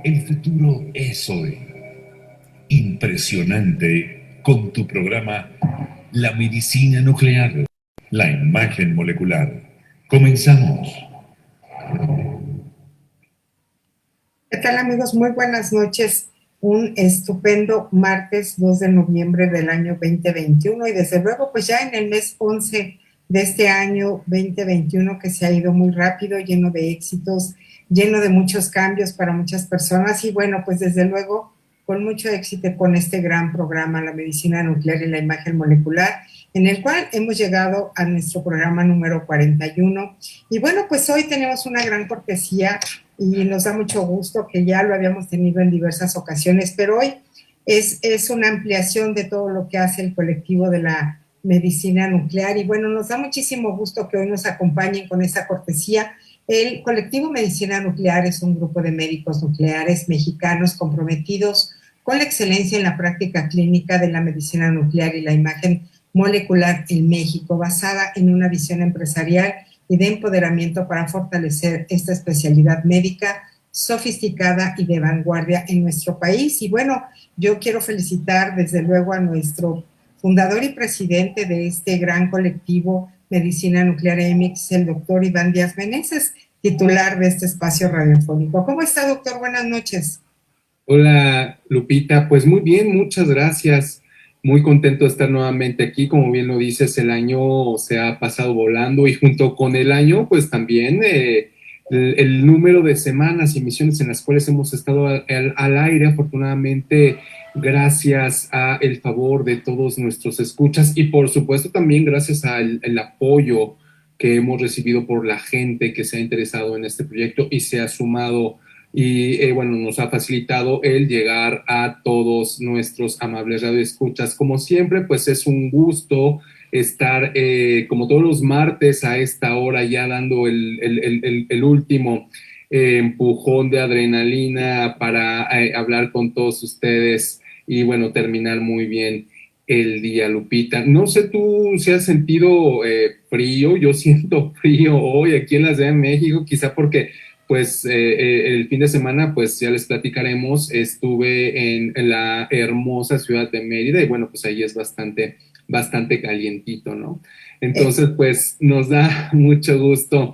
El futuro es hoy. Impresionante con tu programa La medicina nuclear, la imagen molecular. Comenzamos. ¿Qué tal, amigos? Muy buenas noches. Un estupendo martes 2 de noviembre del año 2021 y desde luego pues ya en el mes 11 de este año 2021 que se ha ido muy rápido, lleno de éxitos, lleno de muchos cambios para muchas personas y bueno, pues desde luego con mucho éxito con este gran programa, la medicina nuclear y la imagen molecular, en el cual hemos llegado a nuestro programa número 41. Y bueno, pues hoy tenemos una gran cortesía y nos da mucho gusto que ya lo habíamos tenido en diversas ocasiones, pero hoy es una ampliación de todo lo que hace el colectivo de la medicina nuclear y bueno, nos da muchísimo gusto que hoy nos acompañen con esta cortesía. El colectivo Medicina Nuclear es un grupo de médicos nucleares mexicanos comprometidos con la excelencia en la práctica clínica de la medicina nuclear y la imagen molecular en México, basada en una visión empresarial y de empoderamiento para fortalecer esta especialidad médica sofisticada y de vanguardia en nuestro país. Y bueno, yo quiero felicitar desde luego a nuestro fundador y presidente de este gran colectivo Medicina Nuclear EMIX, el doctor Iván Díaz Meneses, titular de este espacio radiofónico. ¿Cómo está, doctor? Buenas noches. Hola, Lupita. Pues muy bien, muchas gracias. Muy contento de estar nuevamente aquí. Como bien lo dices, el año se ha pasado volando y junto con el año, pues también el número de semanas y emisiones en las cuales hemos estado al aire, afortunadamente, gracias a el favor de todos nuestros escuchas y por supuesto también gracias al el apoyo que hemos recibido por la gente que se ha interesado en este proyecto y se ha sumado y bueno, nos ha facilitado el llegar a todos nuestros amables radioescuchas. Como siempre, pues es un gusto estar como todos los martes a esta hora ya dando el último empujón de adrenalina para hablar con todos ustedes y bueno, terminar muy bien el día, Lupita. No sé tú si has sentido frío, yo siento frío hoy aquí en la Ciudad de México, quizá porque pues el fin de semana, pues ya les platicaremos, estuve en la hermosa ciudad de Mérida y bueno, pues ahí es bastante calientito, ¿no? Entonces, pues nos da mucho gusto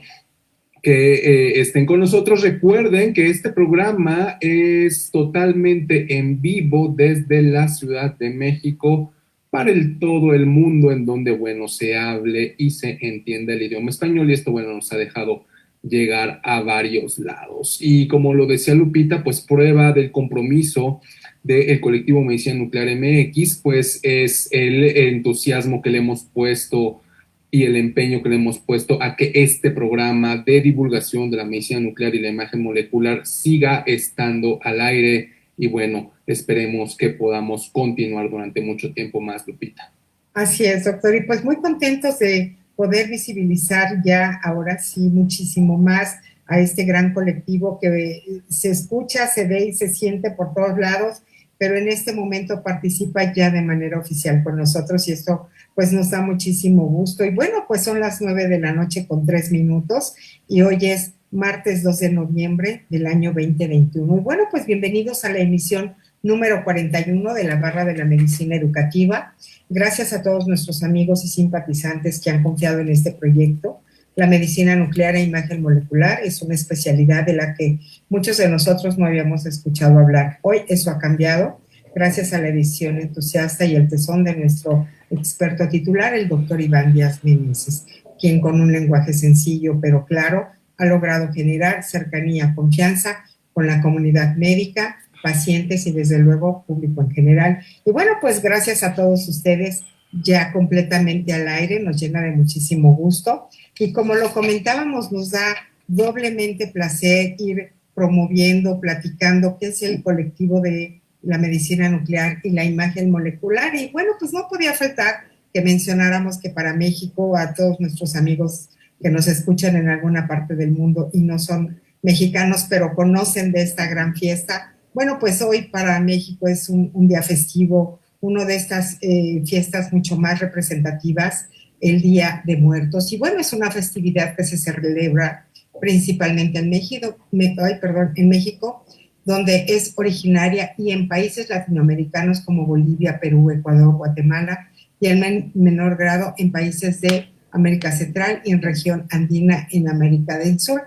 que estén con nosotros. Recuerden que este programa es totalmente en vivo desde la Ciudad de México para todo el mundo en donde, bueno, se hable y se entienda el idioma español y esto, bueno, nos ha dejado llegar a varios lados. Y como lo decía Lupita, pues prueba del compromiso del colectivo Medicina Nuclear MX, pues es el entusiasmo que le hemos puesto y el empeño que le hemos puesto a que este programa de divulgación de la medicina nuclear y la imagen molecular siga estando al aire y bueno, esperemos que podamos continuar durante mucho tiempo más, Lupita. Así es, doctor, y pues muy contentos de poder visibilizar ya ahora sí muchísimo más a este gran colectivo que se escucha, se ve y se siente por todos lados, pero en este momento participa ya de manera oficial con nosotros y esto pues nos da muchísimo gusto. Y bueno, pues son las 9 de la noche con 3 minutos y hoy es martes 2 de noviembre del año 2021. Y bueno, pues bienvenidos a la emisión número 41 de la Barra de la Medicina Educativa. Gracias a todos nuestros amigos y simpatizantes que han confiado en este proyecto. La medicina nuclear e imagen molecular es una especialidad de la que muchos de nosotros no habíamos escuchado hablar. Hoy eso ha cambiado gracias a la edición entusiasta y el tesón de nuestro experto titular, el doctor Iván Díaz Meneses, quien con un lenguaje sencillo pero claro ha logrado generar cercanía, confianza con la comunidad médica, pacientes y desde luego público en general. Y bueno, pues gracias a todos ustedes ya completamente al aire, nos llena de muchísimo gusto y como lo comentábamos, nos da doblemente placer ir promoviendo, platicando qué es el colectivo de la medicina nuclear y la imagen molecular y bueno, pues no podía faltar que mencionáramos que para México, a todos nuestros amigos que nos escuchan en alguna parte del mundo y no son mexicanos, pero conocen de esta gran fiesta, bueno, pues hoy para México es un día festivo, una de estas fiestas mucho más representativas, el Día de Muertos. Y bueno, es una festividad que se celebra principalmente en México, en México donde es originaria, y en países latinoamericanos como Bolivia, Perú, Ecuador, Guatemala, y en menor grado en países de América Central y en región andina en América del Sur,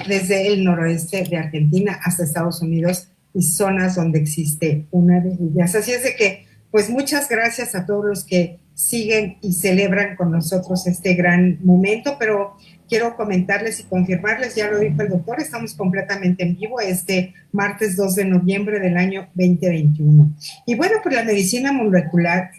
desde el noroeste de Argentina hasta Estados Unidos y zonas donde existe una de ellas. Así es de que, pues muchas gracias a todos los que siguen y celebran con nosotros este gran momento, pero quiero comentarles y confirmarles, ya lo dijo el doctor, estamos completamente en vivo este martes 2 de noviembre del año 2021. Y bueno, pues la medicina molecular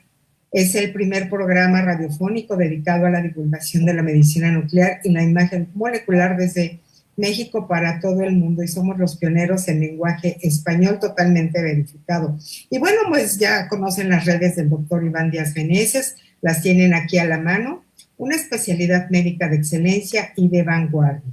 es el primer programa radiofónico dedicado a la divulgación de la medicina nuclear y la imagen molecular desde México para todo el mundo, y somos los pioneros en lenguaje español totalmente verificado. Y bueno, pues ya conocen las redes del doctor Iván Díaz Meneses, las tienen aquí a la mano, una especialidad médica de excelencia y de vanguardia.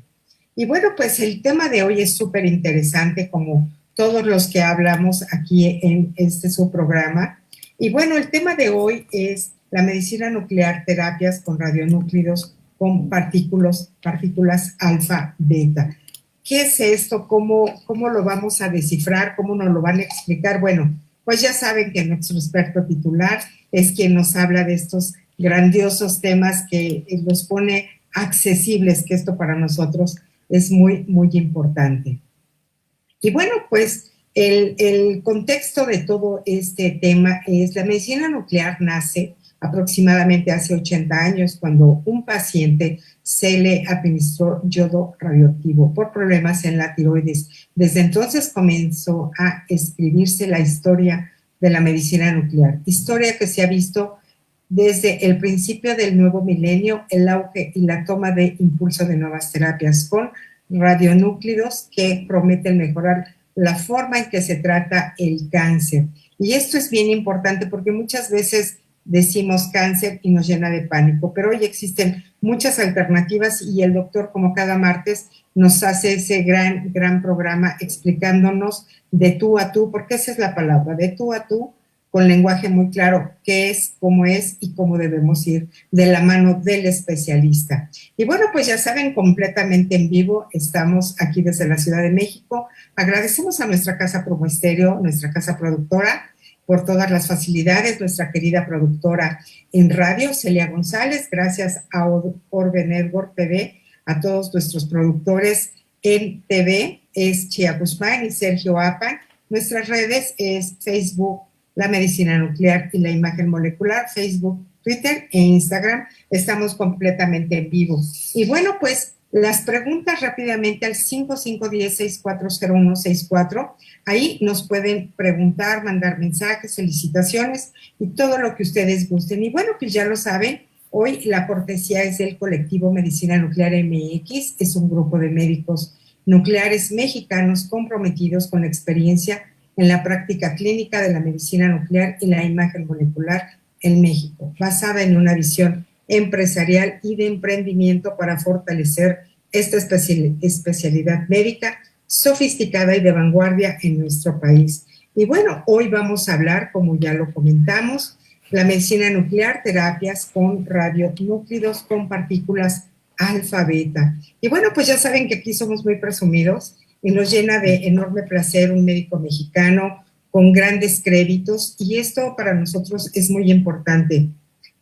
Y bueno, pues el tema de hoy es súper interesante, como todos los que hablamos aquí en su programa. Y bueno, el tema de hoy es la medicina nuclear, terapias con radionúclidos con partículas alfa, beta. ¿Qué es esto? ¿Cómo lo vamos a descifrar? ¿Cómo nos lo van a explicar? Bueno, pues ya saben que nuestro experto titular es quien nos habla de estos grandiosos temas, que los pone accesibles, que esto para nosotros es muy, muy importante. Y bueno, pues el contexto de todo este tema es la medicina nuclear nace aproximadamente hace 80 años, cuando un paciente se le administró yodo radioactivo por problemas en la tiroides. Desde entonces comenzó a escribirse la historia de la medicina nuclear, historia que se ha visto desde el principio del nuevo milenio, el auge y la toma de impulso de nuevas terapias con radionúclidos que prometen mejorar la forma en que se trata el cáncer. Y esto es bien importante porque muchas veces decimos cáncer y nos llena de pánico, pero hoy existen muchas alternativas, y el doctor, como cada martes, nos hace ese gran programa explicándonos de tú a tú, porque esa es la palabra, de tú a tú, con lenguaje muy claro, qué es y cómo debemos ir de la mano del especialista. Y bueno, pues ya saben, completamente en vivo, estamos aquí desde la Ciudad de México. Agradecemos a nuestra casa Promo Estéreo, nuestra casa productora, por todas las facilidades, nuestra querida productora en radio, Celia González, gracias a Orbe Network TV, a todos nuestros productores en TV, es Chia Guzmán y Sergio Apan. Nuestras redes es Facebook, La Medicina Nuclear y la Imagen Molecular, Facebook, Twitter e Instagram. Estamos completamente en vivo. Y bueno, pues las preguntas rápidamente al 5510-640164. Ahí nos pueden preguntar, mandar mensajes, felicitaciones y todo lo que ustedes gusten. Y bueno, pues ya lo saben, hoy la cortesía es del colectivo Medicina Nuclear MX, es un grupo de médicos nucleares mexicanos comprometidos con la experiencia en la práctica clínica de la medicina nuclear y la imagen molecular en México, basada en una visión empresarial y de emprendimiento para fortalecer esta especialidad médica sofisticada y de vanguardia en nuestro país. Y bueno, hoy vamos a hablar, como ya lo comentamos, la medicina nuclear, terapias con radionúclidos con partículas alfa, beta. Y bueno, pues ya saben que aquí somos muy presumidos y nos llena de enorme placer un médico mexicano con grandes créditos, y esto para nosotros es muy importante,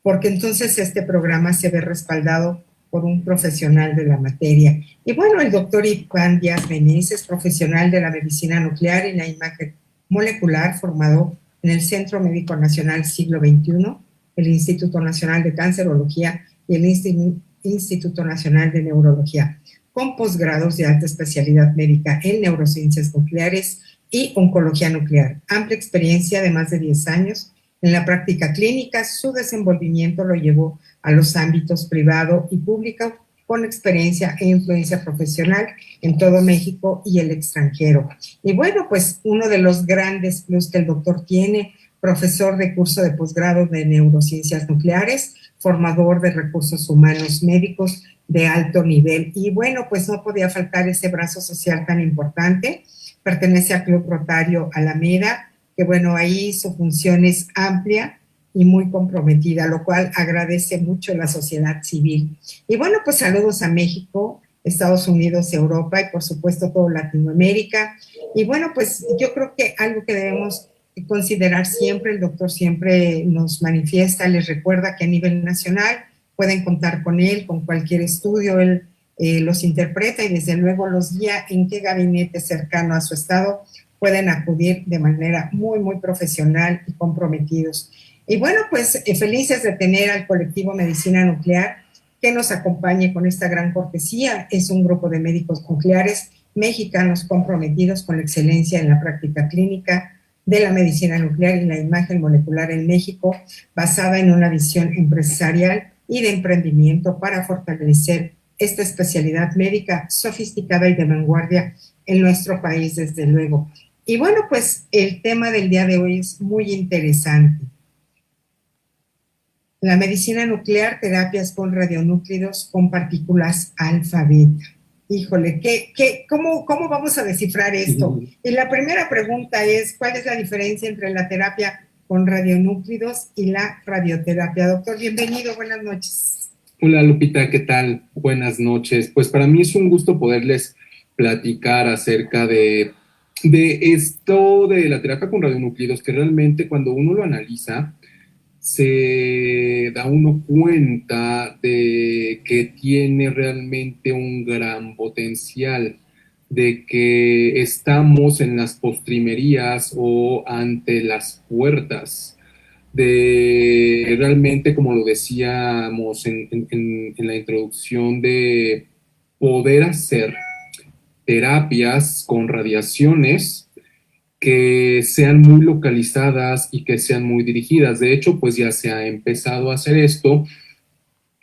porque entonces este programa se ve respaldado por un profesional de la materia. Y bueno, el doctor Iván Díaz Meneses, profesional de la medicina nuclear y la imagen molecular, formado en el Centro Médico Nacional Siglo XXI, el Instituto Nacional de Cancerología y el Instituto Nacional de Neurología, con posgrados de alta especialidad médica en neurociencias nucleares y oncología nuclear. Amplia experiencia de más de 10 años en la práctica clínica. Su desenvolvimiento lo llevó a los ámbitos privado y público, con experiencia e influencia profesional en todo México y el extranjero. Y bueno, pues uno de los grandes plus que el doctor tiene: profesor de curso de posgrado de neurociencias nucleares, formador de recursos humanos médicos de alto nivel. Y bueno, pues no podía faltar ese brazo social tan importante. Pertenece al Club Rotario Alameda, que bueno, ahí su función es amplia y muy comprometida, lo cual agradece mucho la sociedad civil. Y bueno, pues saludos a México Estados Unidos, Europa y por supuesto todo Latinoamérica. Y bueno, pues yo creo que algo que debemos considerar siempre, el doctor siempre nos manifiesta, les recuerda que a nivel nacional pueden contar con él, con cualquier estudio, él los interpreta y desde luego los guía en qué gabinete cercano a su estado pueden acudir de manera muy, muy profesional y comprometidos. Y bueno, pues felices de tener al colectivo Medicina Nuclear que nos acompañe con esta gran cortesía. Es un grupo de médicos nucleares mexicanos comprometidos con la excelencia en la práctica clínica de la medicina nuclear y la imagen molecular en México, basada en una visión empresarial y de emprendimiento para fortalecer esta especialidad médica sofisticada y de vanguardia en nuestro país, desde luego. Y bueno, pues el tema del día de hoy es muy interesante. La medicina nuclear, terapias con radionúclidos con partículas alfa-beta. Híjole, ¿cómo vamos a descifrar esto? Y la primera pregunta es, ¿cuál es la diferencia entre la terapia con radionúclidos y la radioterapia? Doctor, bienvenido, buenas noches. Hola Lupita, ¿qué tal? Buenas noches. Pues para mí es un gusto poderles platicar acerca de esto de la terapia con radionúclidos, que realmente cuando uno lo analiza, se da uno cuenta de que tiene realmente un gran potencial, de que estamos en las postrimerías o ante las puertas de realmente, como lo decíamos en la introducción, de poder hacer terapias con radiaciones que sean muy localizadas y que sean muy dirigidas. De hecho, pues ya se ha empezado a hacer esto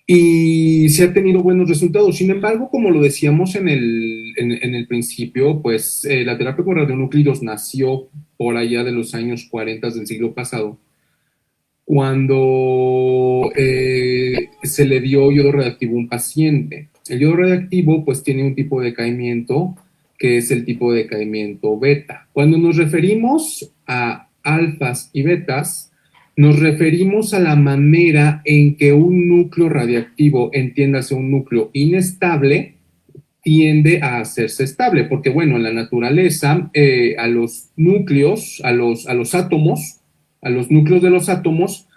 y se ha tenido buenos resultados. Sin embargo, como lo decíamos en el principio, pues la terapia con radionúclidos nació por allá de los años 40 del siglo pasado, cuando se le dio yodo radioactivo a un paciente. El yodo radioactivo pues tiene un tipo de decaimiento que es el tipo de decaimiento beta. Cuando nos referimos a alfas y betas, nos referimos a la manera en que un núcleo radiactivo, entiéndase un núcleo inestable, tiende a hacerse estable, porque bueno, en la naturaleza, a los núcleos, a los átomos, a los núcleos de los átomos,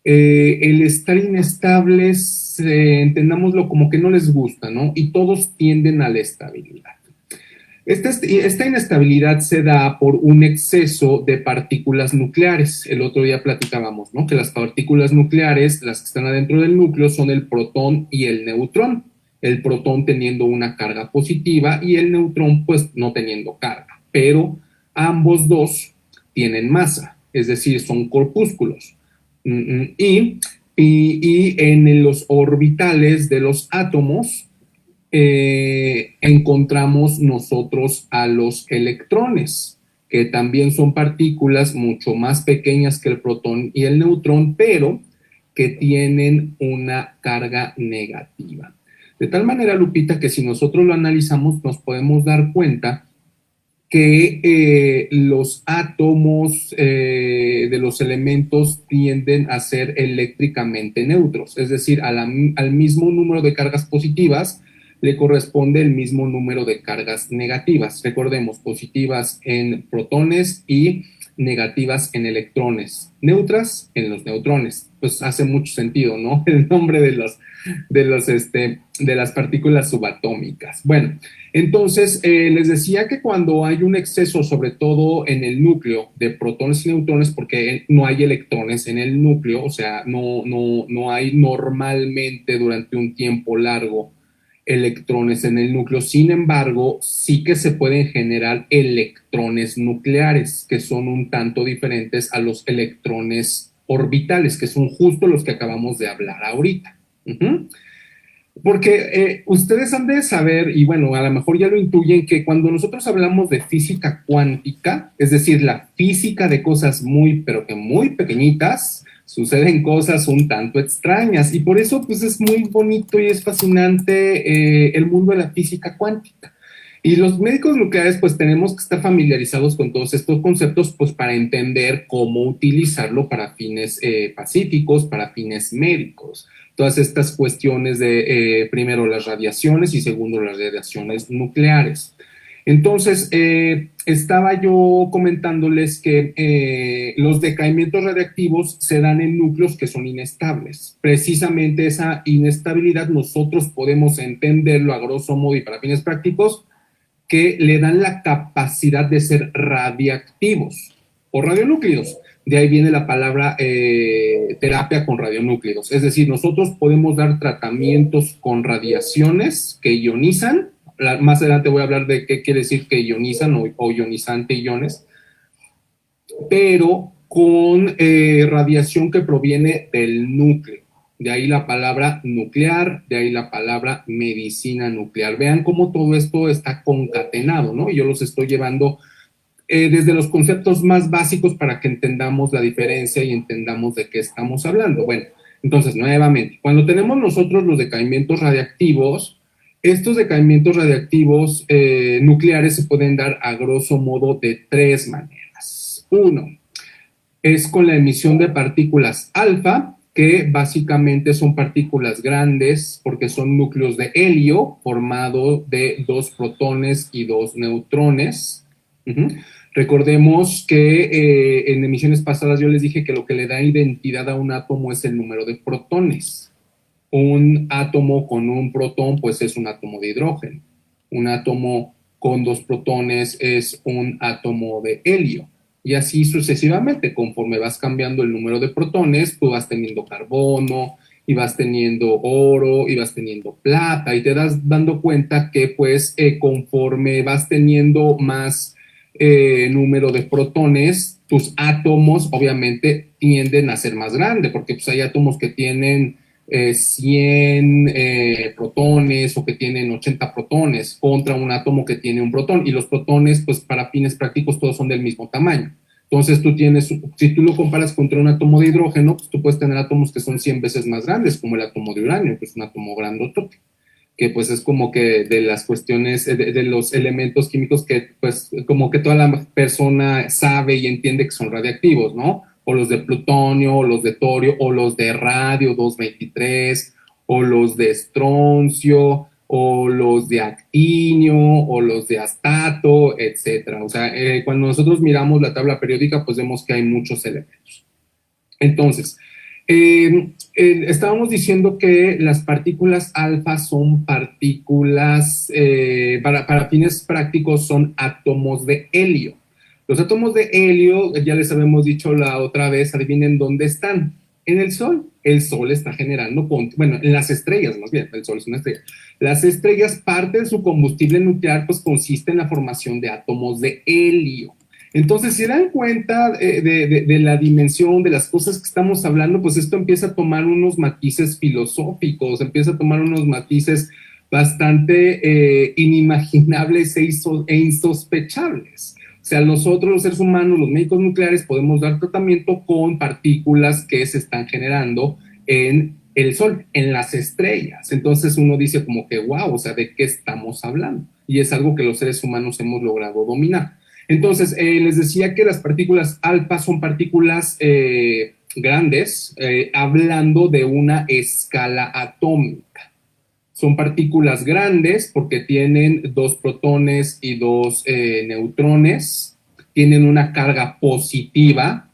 el estar inestables, entendámoslo como que no les gusta, ¿no? Y todos tienden a la estabilidad. Esta inestabilidad se da por un exceso de partículas nucleares. El otro día platicábamos, ¿no? Que las partículas nucleares, las que están adentro del núcleo, son el protón y el neutrón. El protón teniendo una carga positiva y el neutrón, pues, no teniendo carga. Pero ambos dos tienen masa, es decir, son corpúsculos. Y en los orbitales de los átomos, encontramos nosotros a los electrones, que también son partículas mucho más pequeñas que el protón y el neutrón, pero que tienen una carga negativa. De tal manera, Lupita, que si nosotros lo analizamos, nos podemos dar cuenta que los átomos de los elementos tienden a ser eléctricamente neutros, es decir, al mismo número de cargas positivas le corresponde el mismo número de cargas negativas. Recordemos, positivas en protones y negativas en electrones, neutras en los neutrones. Pues hace mucho sentido, ¿no? El nombre de las partículas subatómicas. Bueno, entonces les decía que cuando hay un exceso, sobre todo en el núcleo, de protones y neutrones, porque no hay electrones en el núcleo, o sea, no hay normalmente durante un tiempo largo electrones en el núcleo. Sin embargo, sí que se pueden generar electrones nucleares, que son un tanto diferentes a los electrones orbitales, que son justo los que acabamos de hablar ahorita. Porque ustedes han de saber, y bueno, a lo mejor ya lo intuyen, que cuando nosotros hablamos de física cuántica, es decir, la física de cosas muy, pero que muy pequeñitas, suceden cosas un tanto extrañas, y por eso pues es muy bonito y es fascinante el mundo de la física cuántica. Y los médicos nucleares pues tenemos que estar familiarizados con todos estos conceptos pues para entender cómo utilizarlo para fines pacíficos, para fines médicos. todas estas cuestiones de, primero, las radiaciones y segundo, las radiaciones nucleares. Entonces, estaba yo comentándoles que los decaimientos radiactivos se dan en núcleos que son inestables. Precisamente esa inestabilidad nosotros podemos entenderlo a grosso modo y para fines prácticos, que le dan la capacidad de ser radiactivos o radionúclidos. De ahí viene la palabra terapia con radionúclidos. Es decir, nosotros podemos dar tratamientos con radiaciones que ionizan. Más adelante voy a hablar de qué quiere decir que ionizan o ionizante iones, pero con radiación que proviene del núcleo. De ahí la palabra nuclear, de ahí la palabra medicina nuclear. Vean cómo todo esto está concatenado, ¿no? Y yo los estoy llevando desde los conceptos más básicos para que entendamos la diferencia y entendamos de qué estamos hablando. Bueno, entonces, nuevamente, cuando tenemos nosotros los decaimientos radiactivos, estos decaimientos radiactivos nucleares se pueden dar a grosso modo de tres maneras. Uno, es con la emisión de partículas alfa, que básicamente son partículas grandes porque son núcleos de helio formado de 2 protones y 2 neutrones. Recordemos que en emisiones pasadas yo les dije que lo que le da identidad a un átomo es el número de protones. Un átomo con un protón, pues es un átomo de hidrógeno. Un átomo con 2 protones es un átomo de helio. Y así sucesivamente, conforme vas cambiando el número de protones, tú vas teniendo carbono, y vas teniendo oro, y vas teniendo plata, y te das dando cuenta que pues conforme vas teniendo más número de protones, tus átomos obviamente tienden a ser más grandes, porque pues hay átomos que tienen 100 protones o que tienen 80 protones contra un átomo que tiene un protón, y los protones pues para fines prácticos todos son del mismo tamaño. Entonces tú tienes, si tú lo comparas contra un átomo de hidrógeno, pues tú puedes tener átomos que son 100 veces más grandes, como el átomo de uranio, que es un átomo grandotote, que pues es como que de las cuestiones, de los elementos químicos que pues como que toda la persona sabe y entiende que son radiactivos, ¿no? O los de plutonio, o los de torio, o los de radio 223, o los de estroncio, o los de actinio, o los de astato, etcétera. O sea, cuando nosotros miramos la tabla periódica, pues vemos que hay muchos elementos. Entonces, estábamos diciendo que las partículas alfa son partículas, para fines prácticos, son átomos de helio. Los átomos de helio, ya les habíamos dicho la otra vez, adivinen dónde están. En el Sol. El Sol está generando, bueno, en las estrellas más bien, el Sol es una estrella. Las estrellas, parte de su combustible nuclear, pues consiste en la formación de átomos de helio. Entonces, si dan cuenta de la dimensión de las cosas que estamos hablando, pues esto empieza a tomar unos matices filosóficos, empieza a tomar unos matices bastante inimaginables e insospechables. O sea, nosotros, los seres humanos, los médicos nucleares, podemos dar tratamiento con partículas que se están generando en el Sol, en las estrellas. Entonces uno dice como que, wow, o sea, ¿de qué estamos hablando? Y es algo que los seres humanos hemos logrado dominar. Entonces, les decía que las partículas alfa son partículas grandes, hablando de una escala atómica. Son partículas grandes porque tienen 2 protones y 2 neutrones, tienen una carga positiva,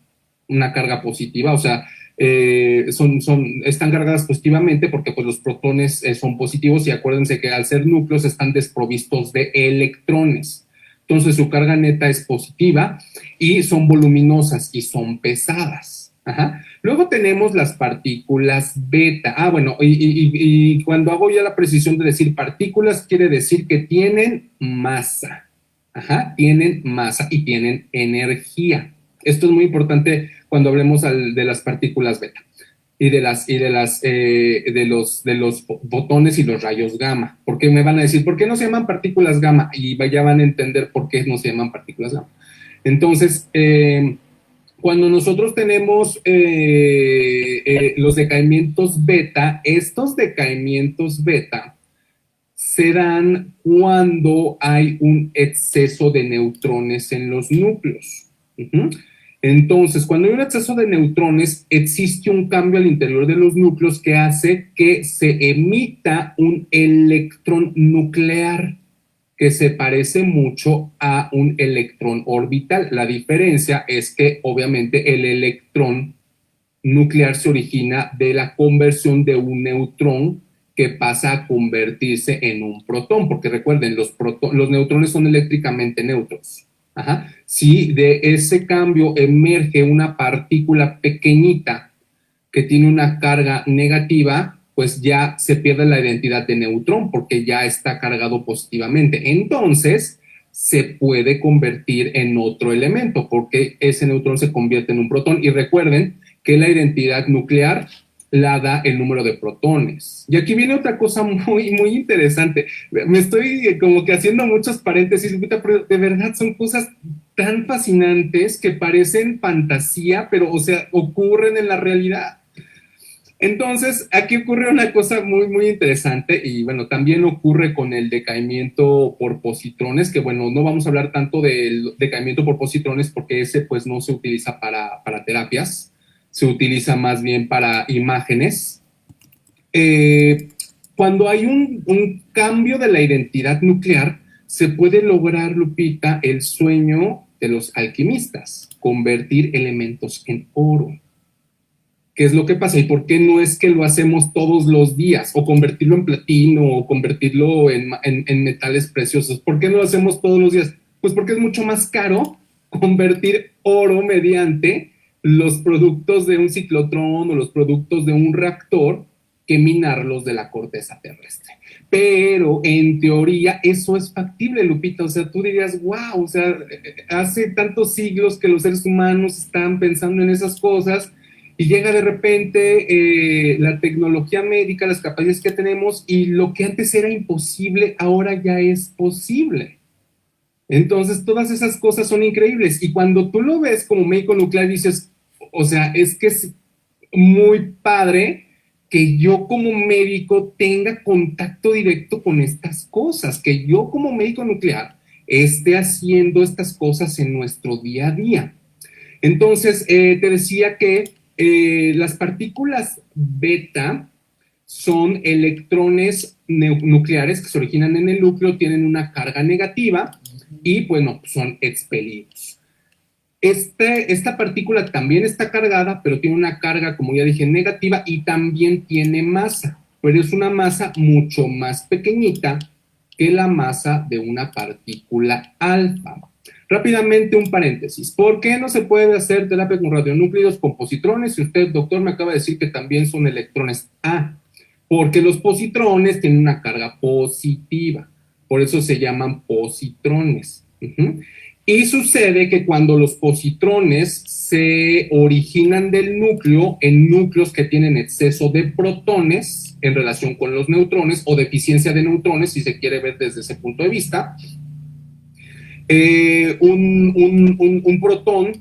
o sea, están cargadas positivamente porque pues, los protones son positivos, y acuérdense que al ser núcleos están desprovistos de electrones. Entonces su carga neta es positiva y son voluminosas y son pesadas. Ajá. Luego tenemos las partículas beta. Bueno, y cuando hago ya la precisión de decir partículas, quiere decir que tienen masa. Ajá, tienen masa y tienen energía. Esto es muy importante cuando hablemos de las partículas beta y de los fotones y los rayos gamma. Porque me van a decir, ¿por qué no se llaman partículas gamma? Y ya van a entender por qué no se llaman partículas gamma. Entonces, cuando nosotros tenemos los decaimientos beta, estos decaimientos beta se dan cuando hay un exceso de neutrones en los núcleos. Entonces, cuando hay un exceso de neutrones, existe un cambio al interior de los núcleos que hace que se emita un electrón nuclear que se parece mucho a un electrón orbital. La diferencia es que, obviamente, el electrón nuclear se origina de la conversión de un neutrón que pasa a convertirse en un protón, porque recuerden, los neutrones son eléctricamente neutros. Ajá. Si de ese cambio emerge una partícula pequeñita que tiene una carga negativa, pues ya se pierde la identidad de neutrón porque ya está cargado positivamente. Entonces, se puede convertir en otro elemento porque ese neutrón se convierte en un protón. Y recuerden que la identidad nuclear la da el número de protones. Y aquí viene otra cosa muy, muy interesante. Me estoy como que haciendo muchos paréntesis, pero de verdad son cosas tan fascinantes que parecen fantasía, pero, o sea, ocurren en la realidad. Entonces, aquí ocurre una cosa muy, muy interesante y, bueno, también ocurre con el decaimiento por positrones, que, bueno, no vamos a hablar tanto del decaimiento por positrones porque ese, pues, no se utiliza para terapias, se utiliza más bien para imágenes. Cuando hay un cambio de la identidad nuclear, se puede lograr, Lupita, el sueño de los alquimistas, convertir elementos en oro. ¿Qué es lo que pasa? ¿Y por qué no es que lo hacemos todos los días? O convertirlo en platino, o convertirlo en metales preciosos. ¿Por qué no lo hacemos todos los días? Pues porque es mucho más caro convertir oro mediante los productos de un ciclotrón o los productos de un reactor que minarlos de la corteza terrestre. Pero en teoría eso es factible, Lupita. O sea, tú dirías, wow, o sea, hace tantos siglos que los seres humanos están pensando en esas cosas y llega de repente la tecnología médica, las capacidades que tenemos y lo que antes era imposible ahora ya es posible. Entonces, todas esas cosas son increíbles. Y cuando tú lo ves como médico nuclear, dices, o sea, es que es muy padre que yo como médico tenga contacto directo con estas cosas, que yo como médico nuclear esté haciendo estas cosas en nuestro día a día. Entonces, te decía que las partículas beta son electrones nucleares que se originan en el núcleo, tienen una carga negativa y, bueno, son expelidos. Esta partícula también está cargada, pero tiene una carga, como ya dije, negativa y también tiene masa, pero es una masa mucho más pequeñita que la masa de una partícula alfa. Rápidamente un paréntesis. ¿Por qué no se puede hacer terapia con radionúclidos con positrones? Si usted, doctor, me acaba de decir que también son electrones. Porque los positrones tienen una carga positiva. Por eso se llaman positrones. Y sucede que cuando los positrones se originan del núcleo, en núcleos que tienen exceso de protones en relación con los neutrones, o deficiencia de neutrones, si se quiere ver desde ese punto de vista, un protón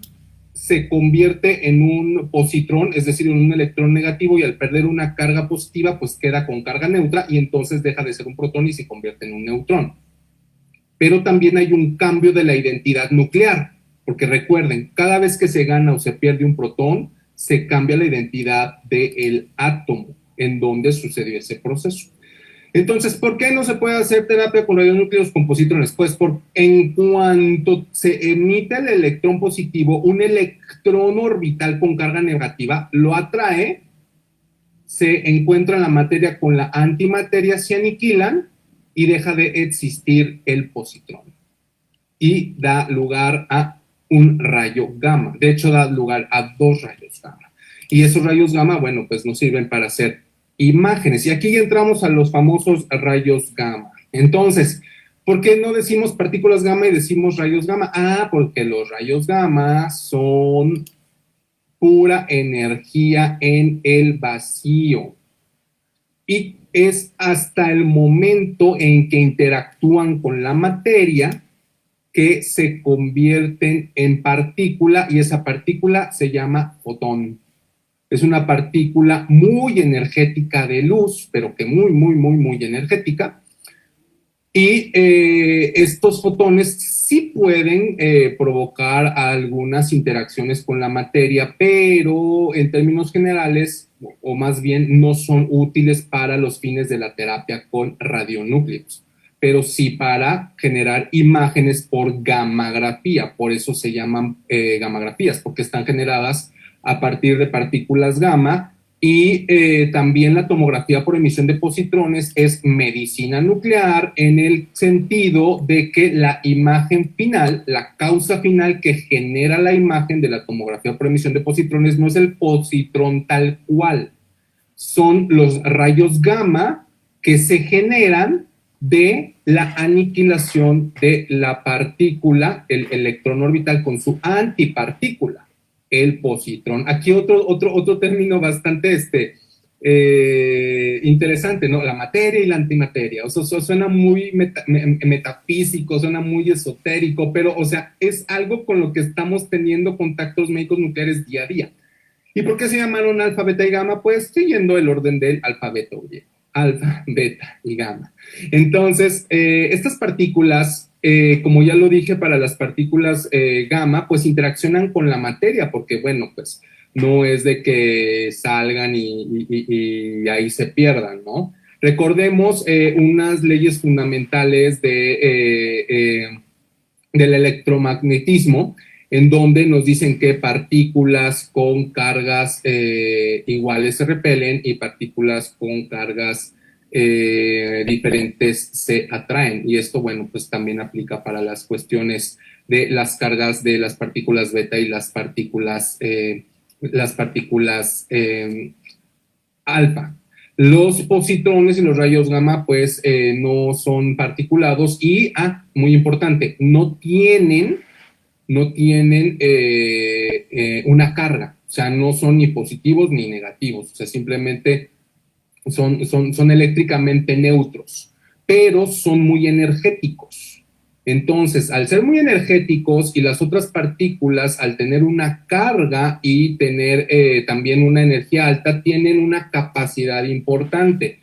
se convierte en un positrón, es decir, en un electrón negativo, y al perder una carga positiva, pues queda con carga neutra y entonces deja de ser un protón y se convierte en un neutrón. Pero también hay un cambio de la identidad nuclear, porque recuerden, cada vez que se gana o se pierde un protón, se cambia la identidad del átomo en donde sucedió ese proceso. Entonces, ¿por qué no se puede hacer terapia con radionúcleos con positrones? Pues en cuanto se emite el electrón positivo, un electrón orbital con carga negativa lo atrae, se encuentra en la materia con la antimateria, se aniquilan y deja de existir el positrón. Y da lugar a un rayo gamma. De hecho, da lugar a 2 rayos gamma. Y esos rayos gamma, bueno, pues nos sirven para hacer imágenes. Y aquí ya entramos a los famosos rayos gamma. Entonces, ¿por qué no decimos partículas gamma y decimos rayos gamma? Porque los rayos gamma son pura energía en el vacío. Y es hasta el momento en que interactúan con la materia que se convierten en partícula, y esa partícula se llama fotón. Es una partícula muy energética de luz, pero que muy energética. Y estos fotones sí pueden provocar algunas interacciones con la materia, pero en términos generales, o más bien no son útiles para los fines de la terapia con radionúcleos, pero sí para generar imágenes por gammagrafía. Por eso se llaman gammagrafías, porque están generadas a partir de partículas gamma. Y también la tomografía por emisión de positrones es medicina nuclear en el sentido de que la imagen final, la causa final que genera la imagen de la tomografía por emisión de positrones no es el positrón tal cual, son los rayos gamma que se generan de la aniquilación de la partícula, el electrón orbital con su antipartícula, el positrón. Aquí otro término bastante interesante, ¿no? La materia y la antimateria. O sea, eso suena muy metafísico, suena muy esotérico, pero, o sea, es algo con lo que estamos teniendo contactos médicos nucleares día a día. ¿Y por qué se llamaron alfa, beta y gamma? Pues siguiendo el orden del alfabeto griego. Alfa, beta y gamma. Entonces, estas partículas, como ya lo dije, para las partículas gamma, pues interaccionan con la materia, porque, bueno, pues no es de que salgan y ahí se pierdan, ¿no? Recordemos unas leyes fundamentales del electromagnetismo, en donde nos dicen que partículas con cargas iguales se repelen y partículas con cargas diferentes se atraen. Y esto, bueno, pues también aplica para las cuestiones de las cargas de las partículas beta y las partículas alfa. Los positrones y los rayos gamma, pues, no son particulados y, muy importante, no tienen una carga, o sea, no son ni positivos ni negativos, o sea, simplemente son eléctricamente neutros, pero son muy energéticos. Entonces, al ser muy energéticos y las otras partículas, al tener una carga y tener también una energía alta, tienen una capacidad importante,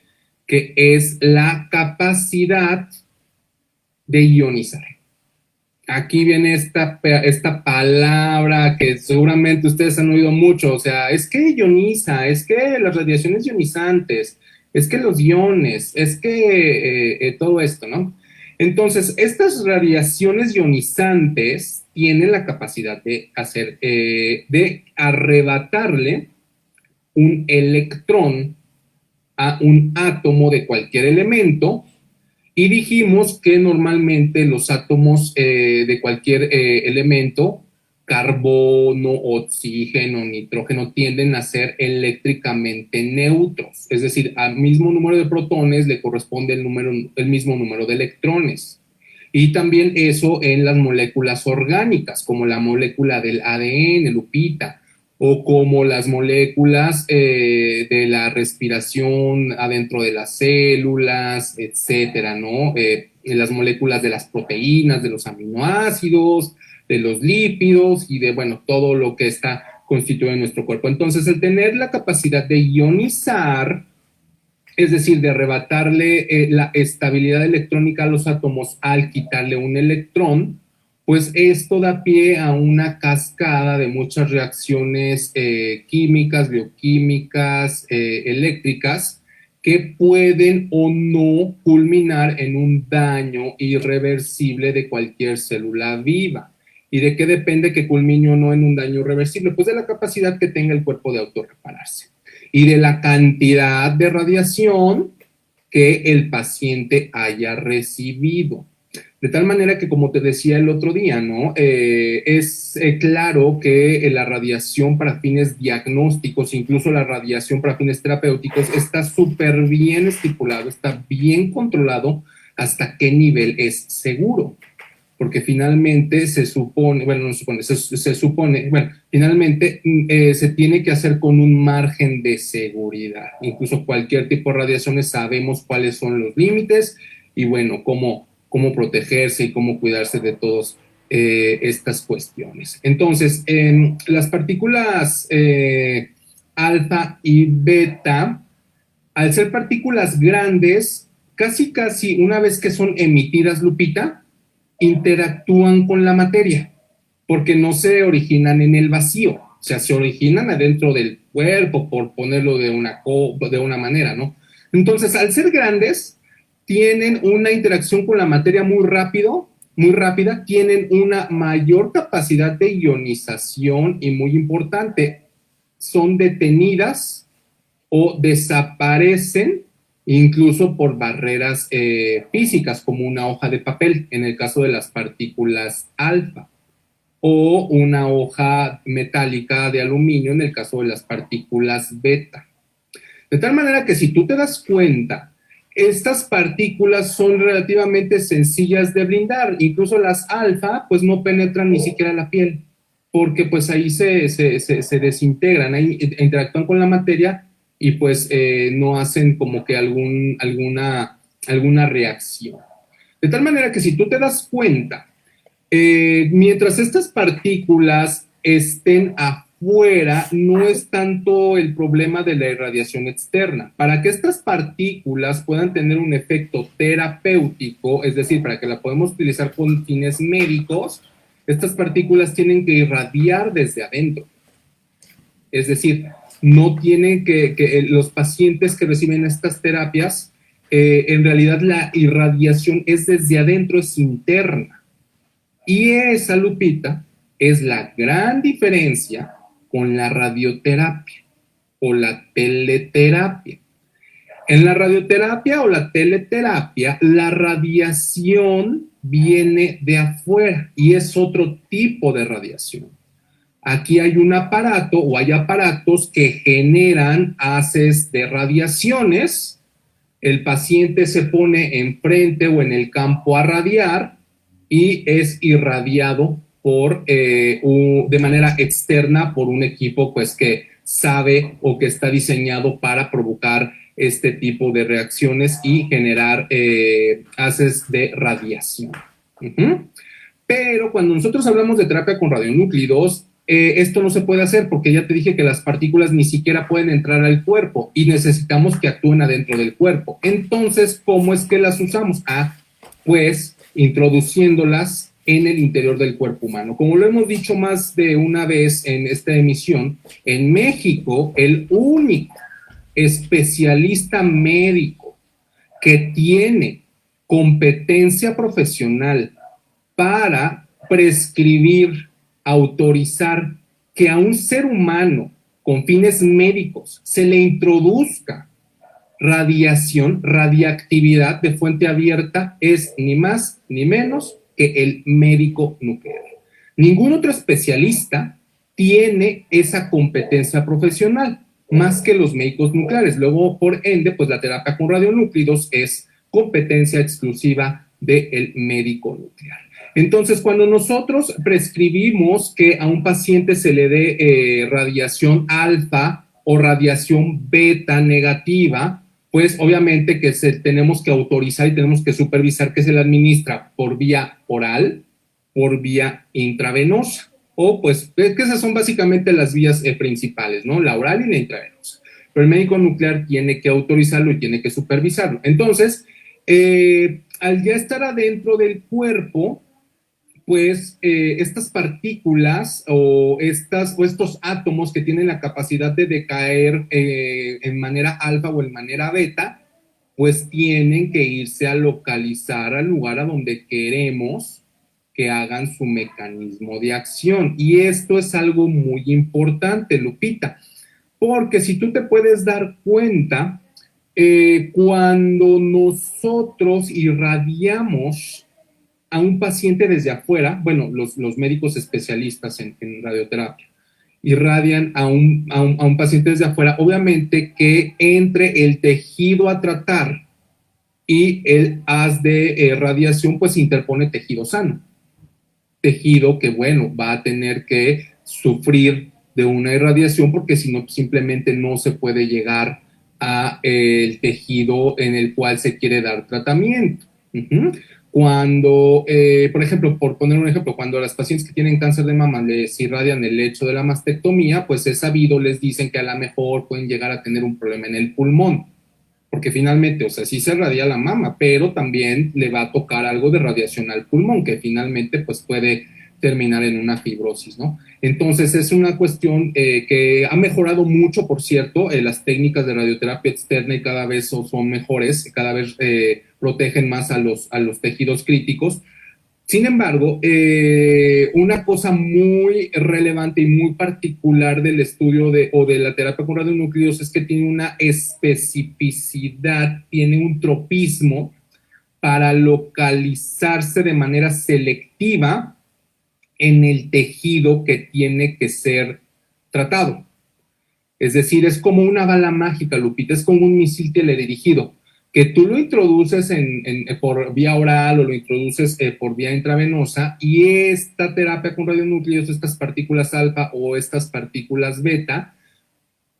que es la capacidad de ionizar. Aquí viene esta palabra que seguramente ustedes han oído mucho, o sea, es que ioniza, es que las radiaciones ionizantes, es que los iones, es que todo esto, ¿no? Entonces, estas radiaciones ionizantes tienen la capacidad de arrebatarle un electrón a un átomo de cualquier elemento. Y dijimos que normalmente los átomos de cualquier elemento, carbono, oxígeno, nitrógeno, tienden a ser eléctricamente neutros. Es decir, al mismo número de protones le corresponde el mismo número de electrones. Y también eso en las moléculas orgánicas, como la molécula del ADN, Lupita, o como las moléculas de la respiración adentro de las células, etcétera, ¿no? Las moléculas de las proteínas, de los aminoácidos, de los lípidos y de, bueno, todo lo que está constituido en nuestro cuerpo. Entonces, el tener la capacidad de ionizar, es decir, de arrebatarle la estabilidad electrónica a los átomos al quitarle un electrón, pues esto da pie a una cascada de muchas reacciones químicas, bioquímicas, eléctricas, que pueden o no culminar en un daño irreversible de cualquier célula viva. ¿Y de qué depende que culmine o no en un daño irreversible? Pues de la capacidad que tenga el cuerpo de autorrepararse y de la cantidad de radiación que el paciente haya recibido. De tal manera que, como te decía el otro día, ¿no? Es claro que la radiación para fines diagnósticos, incluso la radiación para fines terapéuticos, está súper bien estipulado, está bien controlado hasta qué nivel es seguro. Porque finalmente se supone, finalmente se tiene que hacer con un margen de seguridad. Incluso cualquier tipo de radiaciones sabemos cuáles son los límites y, bueno, cómo protegerse y cómo cuidarse de todas estas cuestiones. Entonces, las partículas alfa y beta, al ser partículas grandes, casi una vez que son emitidas, Lupita, interactúan con la materia, porque no se originan en el vacío, o sea, se originan adentro del cuerpo, por ponerlo de una manera, ¿no? Entonces, al ser grandes, tienen una interacción con la materia muy rápida, tienen una mayor capacidad de ionización y muy importante, son detenidas o desaparecen incluso por barreras físicas, como una hoja de papel, en el caso de las partículas alfa, o una hoja metálica de aluminio, en el caso de las partículas beta. De tal manera que si tú te das cuenta, estas partículas son relativamente sencillas de blindar, incluso las alfa, pues no penetran ni siquiera la piel, porque pues ahí se desintegran, ahí interactúan con la materia y pues no hacen como que alguna reacción. De tal manera que si tú te das cuenta, mientras estas partículas estén afuera, no es tanto el problema de la irradiación externa. Para que estas partículas puedan tener un efecto terapéutico, es decir, para que la podamos utilizar con fines médicos, estas partículas tienen que irradiar desde adentro. Es decir, no tienen que los pacientes que reciben estas terapias, en realidad la irradiación es desde adentro, es interna. Y esa, Lupita, es la gran diferencia con la radioterapia o la teleterapia. En la radioterapia o la teleterapia, la radiación viene de afuera y es otro tipo de radiación. Aquí hay un aparato o hay aparatos que generan haces de radiaciones. El paciente se pone enfrente o en el campo a radiar y es irradiado de manera externa por un equipo pues que sabe o que está diseñado para provocar este tipo de reacciones y generar haces de radiación. Pero cuando nosotros hablamos de terapia con radionúclidos, esto no se puede hacer porque ya te dije que las partículas ni siquiera pueden entrar al cuerpo y necesitamos que actúen adentro del cuerpo. Entonces, ¿cómo es que las usamos? Pues introduciéndolas en el interior del cuerpo humano. Como lo hemos dicho más de una vez en esta emisión, en México, el único especialista médico que tiene competencia profesional para prescribir, autorizar que a un ser humano con fines médicos se le introduzca radiactividad de fuente abierta es ni más ni menos que el médico nuclear. Ningún otro especialista tiene esa competencia profesional, más que los médicos nucleares. Luego, por ende, pues la terapia con radionúclidos es competencia exclusiva del médico nuclear. Entonces, cuando nosotros prescribimos que a un paciente se le dé radiación alfa o radiación beta negativa, pues obviamente que tenemos que autorizar y tenemos que supervisar que se le administra por vía oral, por vía intravenosa, o pues que esas son básicamente las vías principales, ¿no? La oral y la intravenosa. Pero el médico nuclear tiene que autorizarlo y tiene que supervisarlo. Entonces, al ya estar adentro del cuerpo, pues estas partículas o estos átomos que tienen la capacidad de decaer en manera alfa o en manera beta, pues tienen que irse a localizar al lugar a donde queremos que hagan su mecanismo de acción. Y esto es algo muy importante, Lupita, porque si tú te puedes dar cuenta, cuando nosotros irradiamos a un paciente desde afuera, bueno, los médicos especialistas en radioterapia irradian a un paciente desde afuera, obviamente que entre el tejido a tratar y el haz de radiación, pues interpone tejido sano. Tejido que, bueno, va a tener que sufrir de una irradiación porque si no, simplemente no se puede llegar a el tejido en el cual se quiere dar tratamiento. Cuando, por ejemplo, por poner un ejemplo, cuando a las pacientes que tienen cáncer de mama les irradian el lecho de la mastectomía, pues es sabido, les dicen que a lo mejor pueden llegar a tener un problema en el pulmón. porque finalmente, o sea, sí se radia la mama, pero también le va a tocar algo de radiación al pulmón, que finalmente pues puede terminar en una fibrosis, ¿no? Entonces es una cuestión que ha mejorado mucho, por cierto, las técnicas de radioterapia externa y cada vez son mejores, cada vez protegen más a los tejidos críticos. Sin embargo, una cosa muy relevante y muy particular del estudio o de la terapia con radionúclidos es que tiene una especificidad, tiene un tropismo para localizarse de manera selectiva en el tejido que tiene que ser tratado. Es decir, es como una bala mágica, Lupita, es como un misil teledirigido, que tú lo introduces por vía oral o lo introduces por vía intravenosa, y esta terapia con radionúclidos, estas partículas alfa o estas partículas beta,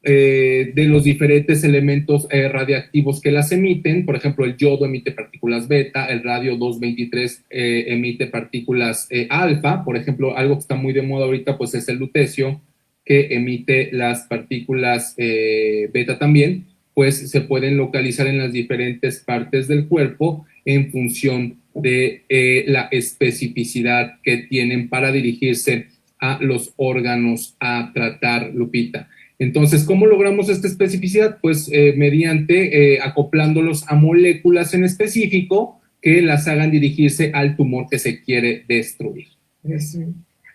de los diferentes elementos radiactivos que las emiten. Por ejemplo, el yodo emite partículas beta, el radio 223 emite partículas alfa. Por ejemplo, algo que está muy de moda ahorita pues es el lutecio, que emite las partículas beta también, pues se pueden localizar en las diferentes partes del cuerpo en función de la especificidad que tienen para dirigirse a los órganos a tratar, Lupita. Entonces, ¿cómo logramos esta especificidad? Pues mediante acoplándolos a moléculas en específico que las hagan dirigirse al tumor que se quiere destruir.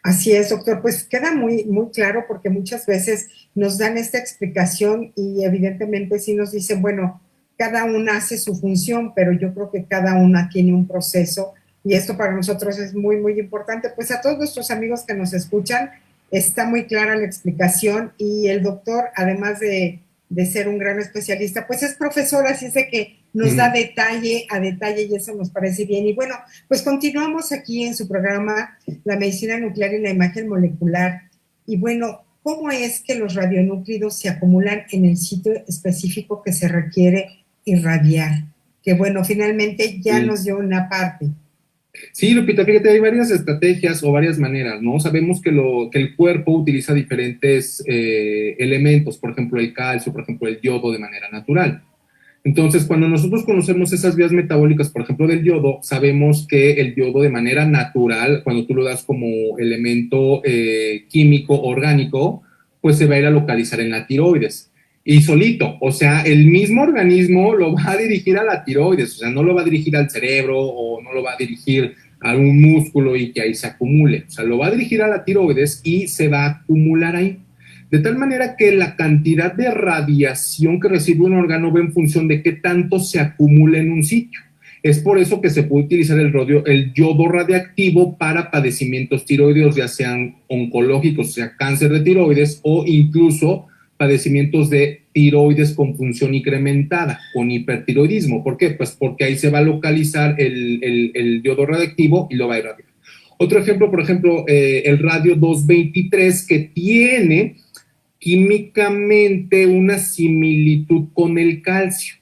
Así es, doctor. Pues queda muy, muy claro, porque muchas veces nos dan esta explicación y evidentemente sí nos dicen, bueno, cada una hace su función, pero yo creo que cada una tiene un proceso y esto para nosotros es muy, muy importante. Pues a todos nuestros amigos que nos escuchan, está muy clara la explicación y el doctor, además de ser un gran especialista, pues es profesor, así es de que nos da detalle a detalle y eso nos parece bien. Y bueno, pues continuamos aquí en su programa La Medicina Nuclear y la Imagen Molecular. Y bueno, ¿cómo es que los radionúclidos se acumulan en el sitio específico que se requiere irradiar? Que bueno, finalmente ya nos dio una parte. Sí, Lupita, fíjate, hay varias estrategias o varias maneras, ¿no? Sabemos que el cuerpo utiliza diferentes elementos, por ejemplo, el calcio, por ejemplo, el yodo de manera natural. Entonces, cuando nosotros conocemos esas vías metabólicas, por ejemplo, del yodo, sabemos que el yodo de manera natural, cuando tú lo das como elemento químico orgánico, pues se va a ir a localizar en la tiroides. Y solito, o sea, el mismo organismo lo va a dirigir a la tiroides, o sea, no lo va a dirigir al cerebro o no lo va a dirigir a un músculo y que ahí se acumule, o sea, lo va a dirigir a la tiroides y se va a acumular ahí. De tal manera que la cantidad de radiación que recibe un órgano va en función de qué tanto se acumula en un sitio. Es por eso que se puede utilizar el yodo radiactivo para padecimientos tiroideos, ya sean oncológicos, o sea, cáncer de tiroides, o incluso padecimientos de tiroides con función incrementada, con hipertiroidismo. ¿Por qué? Pues porque ahí se va a localizar el yodo radiactivo y lo va a irradiar. Otro ejemplo, por ejemplo, el radio 223, que tiene químicamente una similitud con el calcio.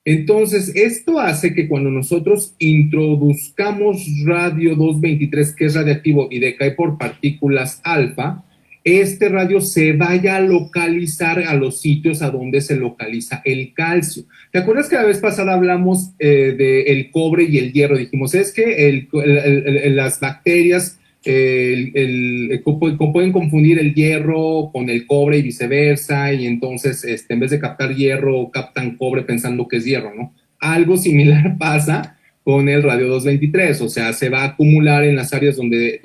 Entonces, esto hace que cuando nosotros introduzcamos radio 223, que es radiactivo y decae por partículas alfa, este radio se vaya a localizar a los sitios a donde se localiza el calcio. ¿Te acuerdas que la vez pasada hablamos del cobre y el hierro? Dijimos, es que las bacterias pueden confundir el hierro con el cobre y viceversa, y entonces en vez de captar hierro, captan cobre pensando que es hierro, ¿no? Algo similar pasa con el radio 223, o sea, se va a acumular en las áreas donde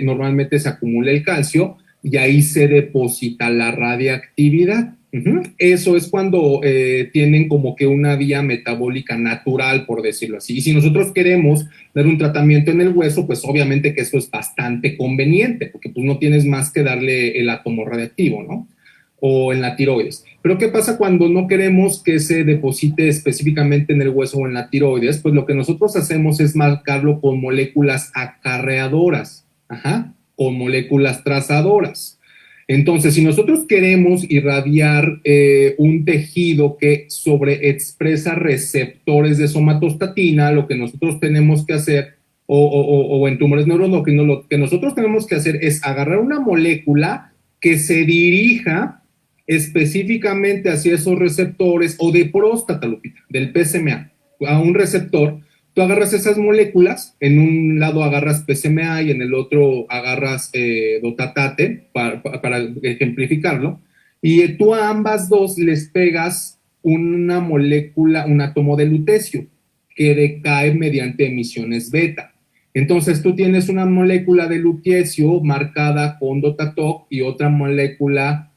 normalmente se acumula el calcio, y ahí se deposita la radiactividad. Eso es cuando tienen como que una vía metabólica natural, por decirlo así. Y si nosotros queremos dar un tratamiento en el hueso, pues obviamente que eso es bastante conveniente, porque pues no tienes más que darle el átomo radiactivo, ¿no? O en la tiroides. Pero ¿qué pasa cuando no queremos que se deposite específicamente en el hueso o en la tiroides? Pues lo que nosotros hacemos es marcarlo con moléculas acarreadoras, con moléculas trazadoras. Entonces, si nosotros queremos irradiar un tejido que sobreexpresa receptores de somatostatina, lo que nosotros tenemos que hacer, o en tumores neuroendocrinos, lo que nosotros tenemos que hacer es agarrar una molécula que se dirija específicamente hacia esos receptores, o de próstata, Lupita, del PSMA, a un receptor. Tú agarras esas moléculas, en un lado agarras PSMA y en el otro agarras dotatate, para ejemplificarlo, y tú a ambas dos les pegas una molécula, un átomo de lutecio, que decae mediante emisiones beta. Entonces tú tienes una molécula de lutecio marcada con DOTATOC y otra molécula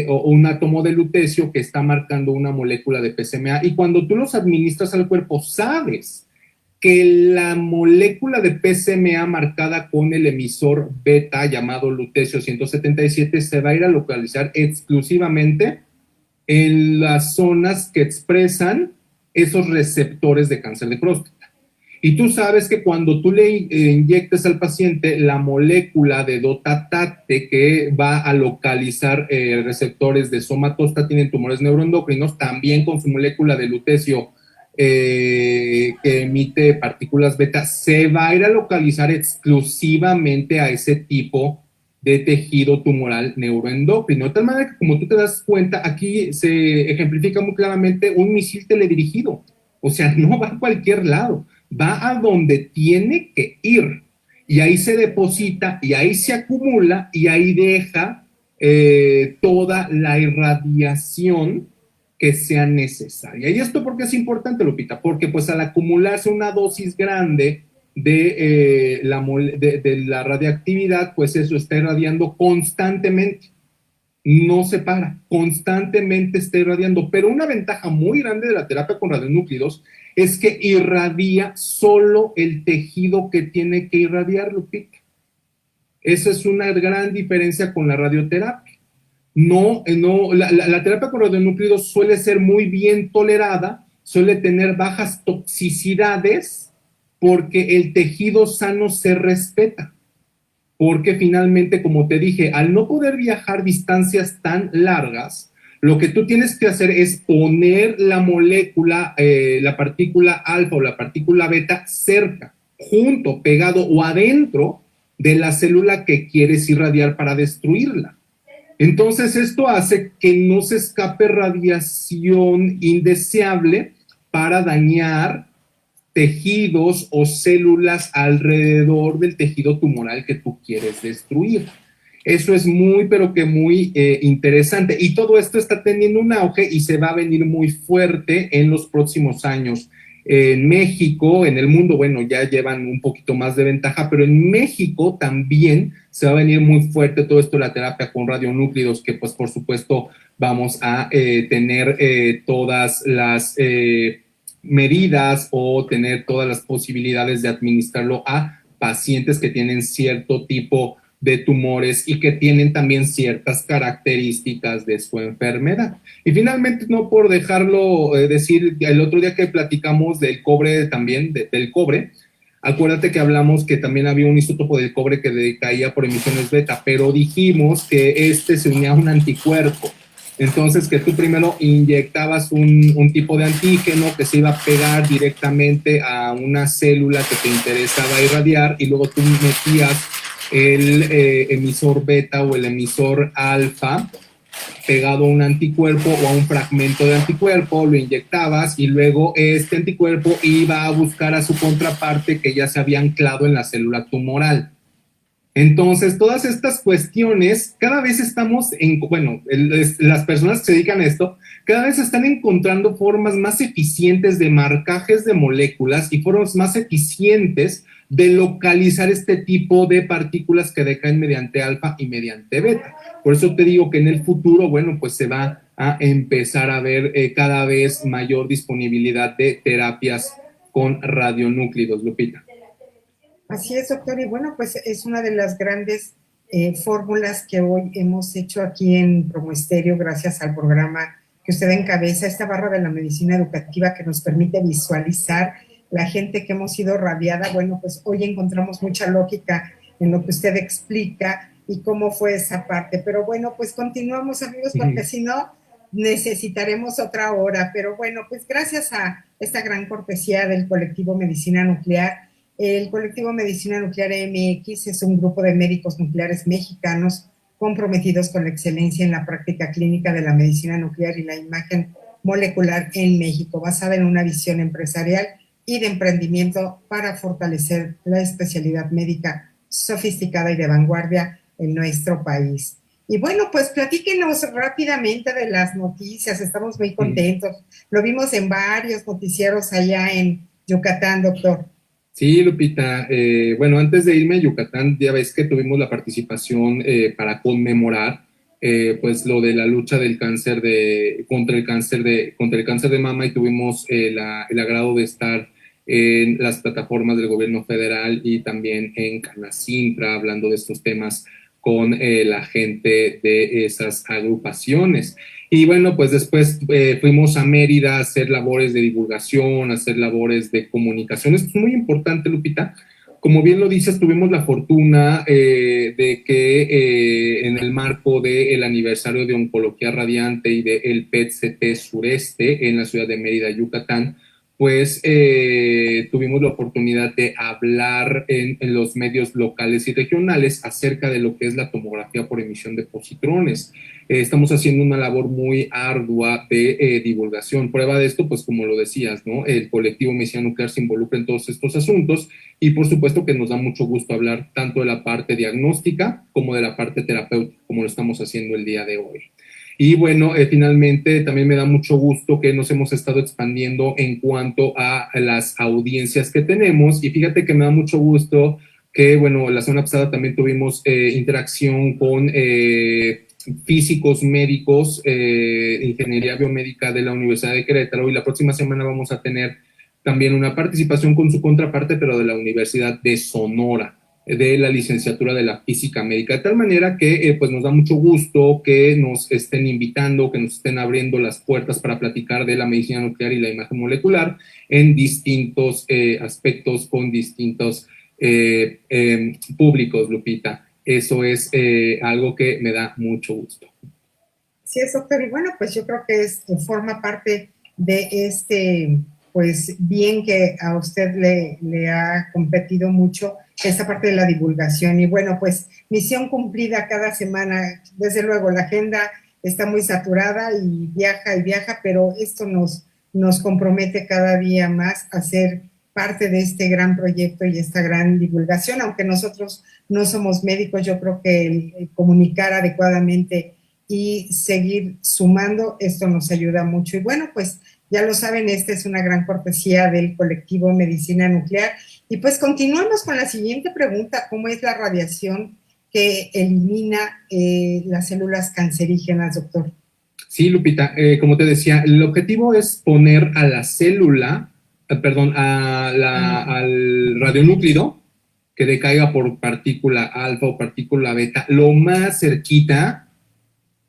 o un átomo de lutecio que está marcando una molécula de PSMA, y cuando tú los administras al cuerpo, sabes que la molécula de PSMA marcada con el emisor beta llamado lutecio 177 se va a ir a localizar exclusivamente en las zonas que expresan esos receptores de cáncer de próstata. Y tú sabes que cuando tú le inyectes al paciente la molécula de dotatate que va a localizar receptores de somatostatina en tumores neuroendocrinos, también con su molécula de lutecio que emite partículas beta, se va a ir a localizar exclusivamente a ese tipo de tejido tumoral neuroendocrino. De tal manera que, como tú te das cuenta, aquí se ejemplifica muy claramente un misil teledirigido. O sea, no va a cualquier lado, va a donde tiene que ir. Y ahí se deposita, y ahí se acumula, y ahí deja toda la irradiación que sea necesaria. ¿Y esto por qué es importante, Lupita? Porque pues al acumularse una dosis grande de la radiactividad, pues eso está irradiando constantemente, no se para, constantemente está irradiando. Pero una ventaja muy grande de la terapia con radionúclidos es que irradia solo el tejido que tiene que irradiar, Lupita. Esa es una gran diferencia con la radioterapia. La terapia con radionúclidos suele ser muy bien tolerada, suele tener bajas toxicidades, porque el tejido sano se respeta. Porque finalmente, como te dije, al no poder viajar distancias tan largas, lo que tú tienes que hacer es poner la molécula, la partícula alfa o la partícula beta cerca, junto, pegado o adentro de la célula que quieres irradiar para destruirla. Entonces, esto hace que no se escape radiación indeseable para dañar tejidos o células alrededor del tejido tumoral que tú quieres destruir. Eso es muy, pero que muy interesante. Y todo esto está teniendo un auge y se va a venir muy fuerte en los próximos años. En México, en el mundo, bueno, ya llevan un poquito más de ventaja, pero en México también se va a venir muy fuerte todo esto de la terapia con radionúclidos, que pues por supuesto vamos a tener todas las medidas o tener todas las posibilidades de administrarlo a pacientes que tienen cierto tipo de tumores y que tienen también ciertas características de su enfermedad. Y finalmente, no por dejarlo decir, el otro día que platicamos del cobre también, del cobre, acuérdate que hablamos que también había un isótopo del cobre que decaía por emisiones beta, pero dijimos que se unía a un anticuerpo. Entonces, que tú primero inyectabas un tipo de antígeno que se iba a pegar directamente a una célula que te interesaba irradiar, y luego tú metías el emisor beta o el emisor alfa pegado a un anticuerpo o a un fragmento de anticuerpo, lo inyectabas y luego este anticuerpo iba a buscar a su contraparte que ya se había anclado en la célula tumoral. Entonces, todas estas cuestiones, cada vez estamos las personas que se dedican a esto, cada vez están encontrando formas más eficientes de marcajes de moléculas y formas más eficientes de localizar este tipo de partículas que decaen mediante alfa y mediante beta. Por eso te digo que en el futuro, bueno, pues se va a empezar a ver cada vez mayor disponibilidad de terapias con radionúclidos, Lupita. Así es, doctor. Y bueno, pues es una de las grandes fórmulas que hoy hemos hecho aquí en Promoestereo, gracias al programa que usted encabeza, esta barra de la medicina educativa que nos permite visualizar la gente que hemos sido radiada. Bueno, pues hoy encontramos mucha lógica en lo que usted explica y cómo fue esa parte. Pero bueno, pues continuamos, amigos, porque si no, necesitaremos otra hora. Pero bueno, pues gracias a esta gran cortesía del colectivo Medicina Nuclear. El colectivo Medicina Nuclear MX es un grupo de médicos nucleares mexicanos comprometidos con la excelencia en la práctica clínica de la medicina nuclear y la imagen molecular en México, basada en una visión empresarial y de emprendimiento para fortalecer la especialidad médica sofisticada y de vanguardia en nuestro país. Y bueno, pues platíquenos rápidamente de las noticias, estamos muy contentos. Lo vimos en varios noticieros allá en Yucatán, doctor. Sí, Lupita. Bueno, antes de irme a Yucatán, ya ves que tuvimos la participación para conmemorar pues lo de la lucha del cáncer contra el cáncer de mama, y tuvimos el agrado de estar en las plataformas del gobierno federal y también en Canacintra hablando de estos temas con la gente de esas agrupaciones. Y bueno, pues después fuimos a Mérida a hacer labores de divulgación, a hacer labores de comunicación. Esto es muy importante, Lupita. Como bien lo dices, tuvimos la fortuna de que en el marco del aniversario de Oncología Radiante y del PET-CT Sureste en la ciudad de Mérida, Yucatán, pues tuvimos la oportunidad de hablar en los medios locales y regionales acerca de lo que es la tomografía por emisión de positrones. Estamos haciendo una labor muy ardua de divulgación. Prueba de esto, pues como lo decías, ¿no? El colectivo Medicina Nuclear se involucra en todos estos asuntos y por supuesto que nos da mucho gusto hablar tanto de la parte diagnóstica como de la parte terapéutica, como lo estamos haciendo el día de hoy. Y bueno, finalmente también me da mucho gusto que nos hemos estado expandiendo en cuanto a las audiencias que tenemos, y fíjate que me da mucho gusto que, bueno, la semana pasada también tuvimos interacción con físicos médicos, ingeniería biomédica de la Universidad de Querétaro, y la próxima semana vamos a tener también una participación con su contraparte, pero de la Universidad de Sonora, de la licenciatura de la física médica, de tal manera que pues nos da mucho gusto que nos estén invitando, que nos estén abriendo las puertas para platicar de la medicina nuclear y la imagen molecular en distintos aspectos con distintos públicos, Lupita. Eso es algo que me da mucho gusto. Sí, es, doctor, y bueno, pues yo creo que forma parte de este, pues bien que a usted le ha competido mucho esta parte de la divulgación. Y bueno, pues misión cumplida cada semana. Desde luego, la agenda está muy saturada y viaja, pero esto nos compromete cada día más a ser parte de este gran proyecto y esta gran divulgación. Aunque nosotros no somos médicos, yo creo que el comunicar adecuadamente y seguir sumando, esto nos ayuda mucho. Y bueno, pues ya lo saben, esta es una gran cortesía del colectivo Medicina Nuclear. Y pues continuamos con la siguiente pregunta: ¿cómo es la radiación que elimina las células cancerígenas, doctor? Sí, Lupita, como te decía, el objetivo es poner a la célula, al radionúclido que decaiga por partícula alfa o partícula beta lo más cerquita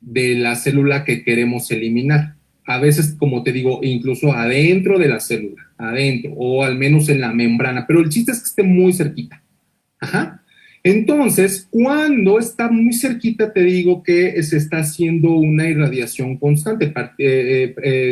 de la célula que queremos eliminar. A veces, como te digo, incluso adentro de la célula, adentro, o al menos en la membrana, pero el chiste es que esté muy cerquita. Ajá. Entonces, cuando está muy cerquita, te digo que se está haciendo una irradiación constante,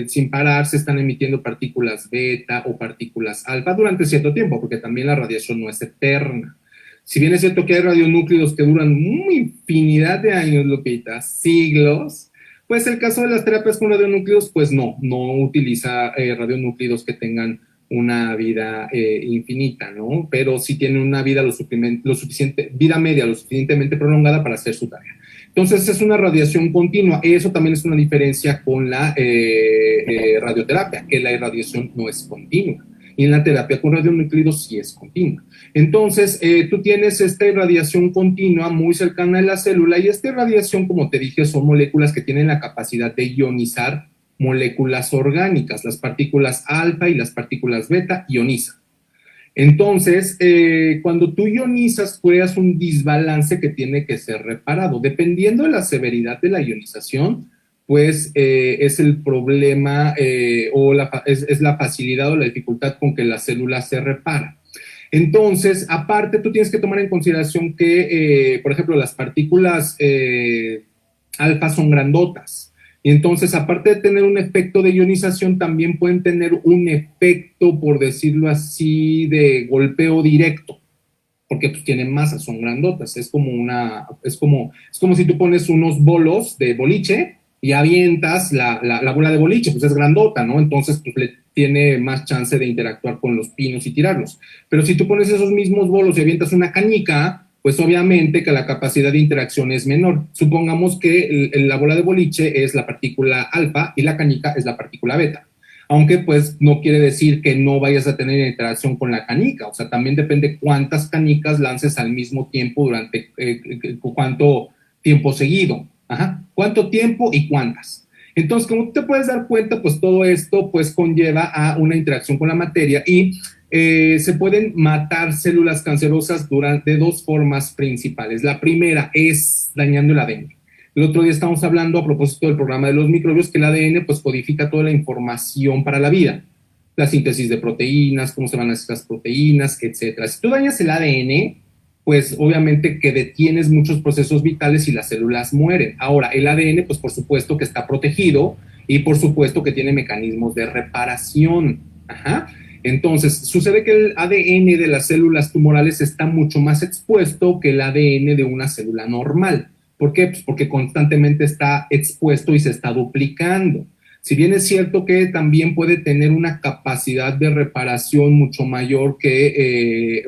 sin parar se están emitiendo partículas beta o partículas alfa durante cierto tiempo, porque también la radiación no es eterna. Si bien es cierto que hay radionúclidos que duran una infinidad de años, Lupita, siglos, pues el caso de las terapias con radionúcleos, pues no utiliza radionúcleos que tengan una vida infinita, ¿no? Pero sí tiene una vida vida media lo suficientemente prolongada para hacer su tarea. Entonces es una radiación continua. Eso también es una diferencia con la radioterapia, que la irradiación no es continua. Y en la terapia con radionúclidos sí es continua. Entonces, tú tienes esta irradiación continua muy cercana a la célula, y esta irradiación, como te dije, son moléculas que tienen la capacidad de ionizar moléculas orgánicas. Las partículas alfa y las partículas beta ionizan. Entonces, cuando tú ionizas, creas un desbalance que tiene que ser reparado. Dependiendo de la severidad de la ionización, pues es el problema o es la facilidad o la dificultad con que la célula se repara. Entonces, aparte, tú tienes que tomar en consideración que, por ejemplo, las partículas alfa son grandotas. Y entonces, aparte de tener un efecto de ionización, también pueden tener un efecto, por decirlo así, de golpeo directo. porque pues tienen masa, son grandotas, es como si tú pones unos bolos de boliche y avientas la bola de boliche, pues es grandota, ¿no? Entonces, pues le tiene más chance de interactuar con los pinos y tirarlos. Pero si tú pones esos mismos bolos y avientas una canica, pues obviamente que la capacidad de interacción es menor. Supongamos que la bola de boliche es la partícula alfa y la canica es la partícula beta. Aunque pues no quiere decir que no vayas a tener interacción con la canica, o sea, también depende cuántas canicas lances al mismo tiempo durante cuánto tiempo seguido. Ajá. ¿Cuánto tiempo y cuántas? Entonces, como te puedes dar cuenta, pues todo esto pues conlleva a una interacción con la materia y se pueden matar células cancerosas de dos formas principales. La primera es dañando el ADN. El otro día estamos hablando a propósito del programa de los microbios que el ADN pues codifica toda la información para la vida. La síntesis de proteínas, cómo se van a hacer las proteínas, etcétera. Si tú dañas el ADN, pues obviamente que detienes muchos procesos vitales y las células mueren. Ahora, el ADN, pues por supuesto que está protegido y por supuesto que tiene mecanismos de reparación. Ajá. Entonces, sucede que el ADN de las células tumorales está mucho más expuesto que el ADN de una célula normal. ¿Por qué? Pues porque constantemente está expuesto y se está duplicando. Si bien es cierto que también puede tener una capacidad de reparación mucho mayor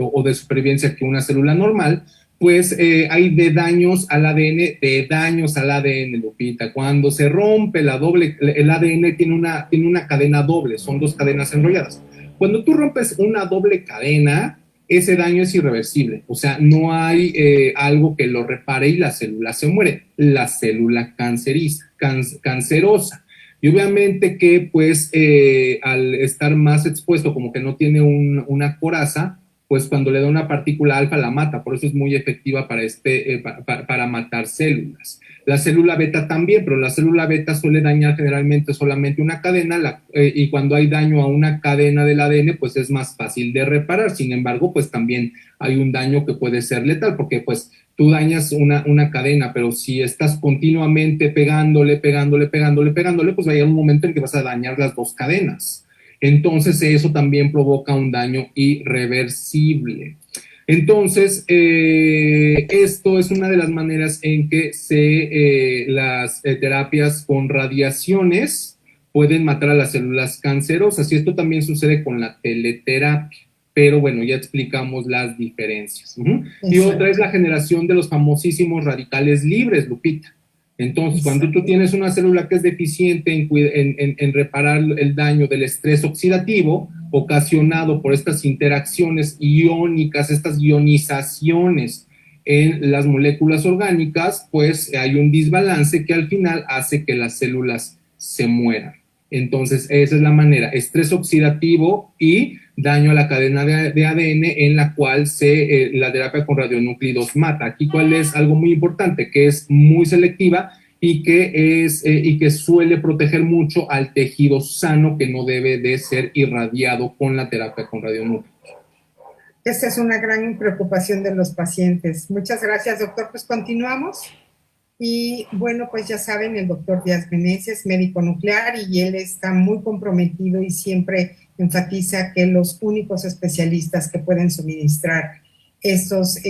o de supervivencia que una célula normal, pues hay de daños al ADN, Lupita. Cuando se rompe el ADN tiene una cadena doble, son dos cadenas enrolladas. Cuando tú rompes una doble cadena, ese daño es irreversible, o sea, no hay algo que lo repare y la célula se muere, la célula cancerosa. Y obviamente que pues al estar más expuesto, como que no tiene una coraza, pues cuando le da una partícula alfa la mata, por eso es muy efectiva para matar células. La célula beta también, pero la célula beta suele dañar generalmente solamente una cadena y cuando hay daño a una cadena del ADN, pues es más fácil de reparar. Sin embargo, pues también hay un daño que puede ser letal, porque pues tú dañas una cadena, pero si estás continuamente pegándole, pues va a llegar un momento en que vas a dañar las dos cadenas. Entonces eso también provoca un daño irreversible. Entonces, esto es una de las maneras en que las terapias con radiaciones pueden matar a las células cancerosas, y esto también sucede con la teleterapia, pero bueno, ya explicamos las diferencias. Y otra es la generación de los famosísimos radicales libres, Lupita. Entonces, cuando tú tienes una célula que es deficiente en reparar el daño del estrés oxidativo ocasionado por estas interacciones iónicas, estas ionizaciones en las moléculas orgánicas, pues hay un desbalance que al final hace que las células se mueran. Entonces, esa es la manera, estrés oxidativo y daño a la cadena de ADN en la cual la terapia con radionúclidos mata. Aquí cuál es algo muy importante, que es muy selectiva y que suele proteger mucho al tejido sano, que no debe de ser irradiado con la terapia con radionúclidos. Esta es una gran preocupación de los pacientes. Muchas gracias, doctor. Pues continuamos. Y bueno, pues ya saben, el doctor Díaz Meneses es médico nuclear y él está muy comprometido y siempre enfatiza que los únicos especialistas que pueden suministrar estos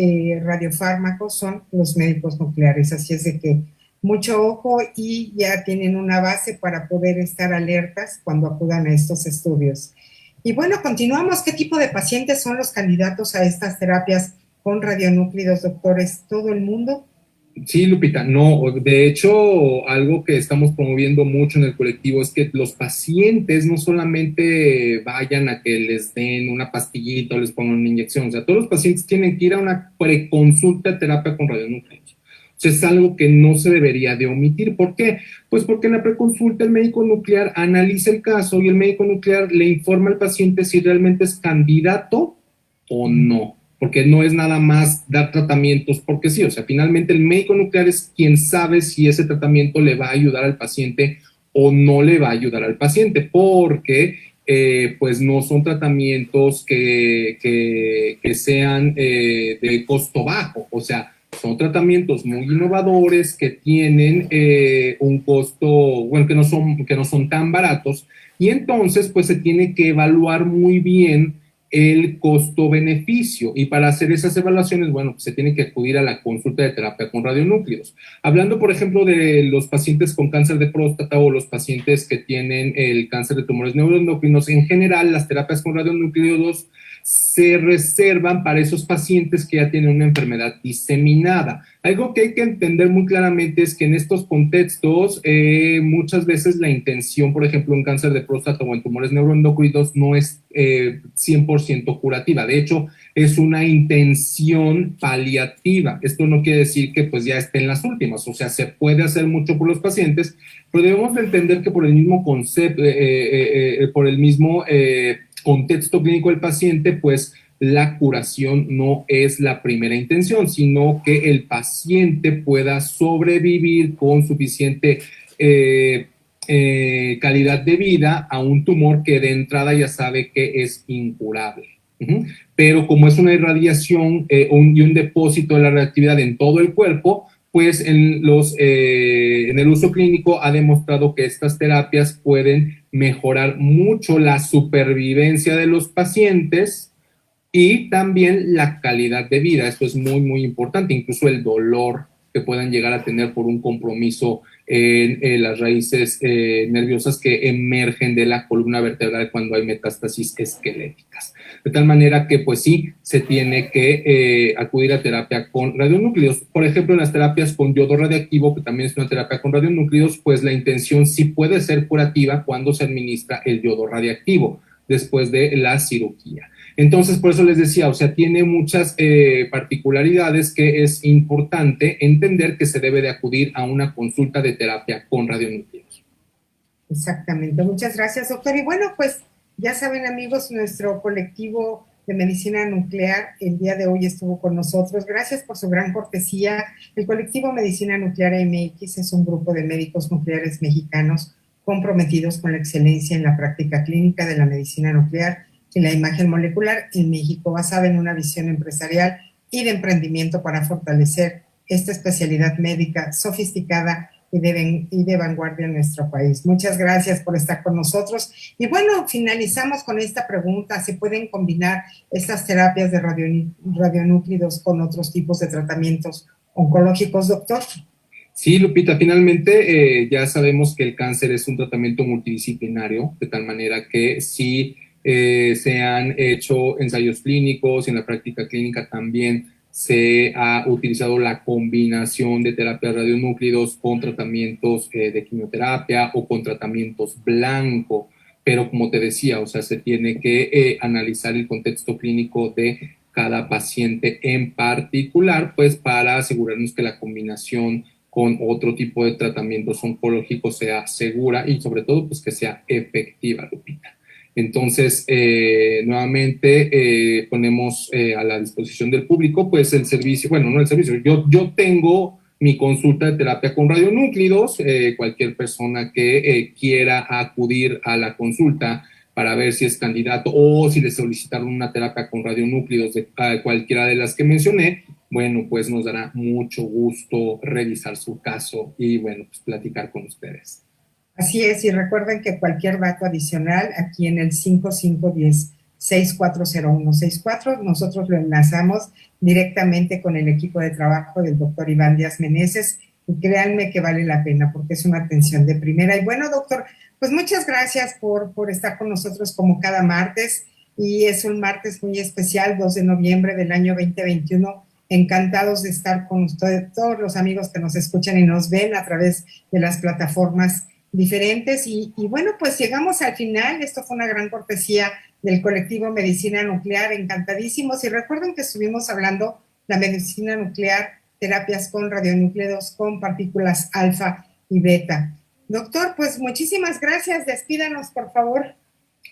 radiofármacos son los médicos nucleares. Así es de que mucho ojo y ya tienen una base para poder estar alertas cuando acudan a estos estudios. Y bueno, continuamos. ¿Qué tipo de pacientes son los candidatos a estas terapias con radionúclidos, doctores? ¿Todo el mundo? Sí, Lupita, no, de hecho, algo que estamos promoviendo mucho en el colectivo es que los pacientes no solamente vayan a que les den una pastillita o les pongan una inyección, o sea, todos los pacientes tienen que ir a una preconsulta de terapia con radionúcleos. O sea, es algo que no se debería de omitir. ¿Por qué? Pues porque en la preconsulta el médico nuclear analiza el caso y el médico nuclear le informa al paciente si realmente es candidato o no. Porque no es nada más dar tratamientos porque sí, o sea, finalmente el médico nuclear es quien sabe si ese tratamiento le va a ayudar al paciente o no le va a ayudar al paciente, porque pues no son tratamientos que sean de costo bajo, o sea, son tratamientos muy innovadores que tienen un costo, bueno, que no son tan baratos, y entonces pues se tiene que evaluar muy bien el costo-beneficio, y para hacer esas evaluaciones, bueno, pues se tiene que acudir a la consulta de terapia con radionúclidos. Hablando, por ejemplo, de los pacientes con cáncer de próstata o los pacientes que tienen el cáncer de tumores neuroendocrinos, en general, las terapias con radionúclidos se reservan para esos pacientes que ya tienen una enfermedad diseminada. Algo que hay que entender muy claramente es que en estos contextos muchas veces la intención, por ejemplo, en cáncer de próstata o en tumores neuroendocrinos no es 100% curativa. De hecho, es una intención paliativa. Esto no quiere decir que pues ya esté en las últimas, o sea, se puede hacer mucho por los pacientes, pero debemos de entender que por el mismo concepto, por el mismo contexto clínico del paciente, pues la curación no es la primera intención, sino que el paciente pueda sobrevivir con suficiente calidad de vida a un tumor que de entrada ya sabe que es incurable. Pero como es una irradiación y un depósito de la reactividad en todo el cuerpo, pues en el uso clínico ha demostrado que estas terapias pueden mejorar mucho la supervivencia de los pacientes y también la calidad de vida. Esto es muy, muy importante, incluso el dolor que puedan llegar a tener por un compromiso en las raíces nerviosas que emergen de la columna vertebral cuando hay metástasis esqueléticas. De tal manera que, pues sí, se tiene que acudir a terapia con radionúclidos. Por ejemplo, en las terapias con yodo radiactivo, que también es una terapia con radionúclidos, pues la intención sí puede ser curativa cuando se administra el yodo radiactivo después de la cirugía. Entonces, por eso les decía, o sea, tiene muchas particularidades que es importante entender que se debe de acudir a una consulta de terapia con radionúclidos. Exactamente. Muchas gracias, doctor. Y bueno, pues ya saben, amigos, nuestro colectivo de medicina nuclear el día de hoy estuvo con nosotros. Gracias por su gran cortesía. El colectivo Medicina Nuclear MX es un grupo de médicos nucleares mexicanos comprometidos con la excelencia en la práctica clínica de la medicina nuclear y la imagen molecular en México, basada en una visión empresarial y de emprendimiento para fortalecer esta especialidad médica sofisticada y de vanguardia en nuestro país. Muchas gracias por estar con nosotros. Y bueno, finalizamos con esta pregunta: ¿se pueden combinar estas terapias de radionúclidos con otros tipos de tratamientos oncológicos, doctor? Sí, Lupita, finalmente ya sabemos que el cáncer es un tratamiento multidisciplinario, de tal manera que sí se han hecho ensayos clínicos y en la práctica clínica también se ha utilizado la combinación de terapias radionúclidos con tratamientos de quimioterapia o con tratamientos blanco, pero como te decía, o sea, se tiene que analizar el contexto clínico de cada paciente en particular, pues para asegurarnos que la combinación con otro tipo de tratamientos oncológicos sea segura y sobre todo pues que sea efectiva, Lupita. Entonces, nuevamente ponemos a la disposición del público pues el servicio, bueno, no el servicio, yo tengo mi consulta de terapia con radionúclidos, cualquier persona que quiera acudir a la consulta para ver si es candidato o si le solicitaron una terapia con radionúclidos de cualquiera de las que mencioné, bueno, pues nos dará mucho gusto revisar su caso y, bueno, pues platicar con ustedes. Así es, y recuerden que cualquier dato adicional aquí en el 5510-640164, nosotros lo enlazamos directamente con el equipo de trabajo del doctor Iván Díaz Meneses, y créanme que vale la pena porque es una atención de primera. Y bueno, doctor, pues muchas gracias por estar con nosotros como cada martes, y es un martes muy especial, 2 de noviembre del año 2021. Encantados de estar con ustedes, todos los amigos que nos escuchan y nos ven a través de las plataformas diferentes. Y bueno, pues llegamos al final. Esto fue una gran cortesía del colectivo Medicina Nuclear, encantadísimos. Y recuerden que estuvimos hablando la medicina nuclear, terapias con radionúclidos, con partículas alfa y beta. Doctor, pues muchísimas gracias. Despídanos, por favor.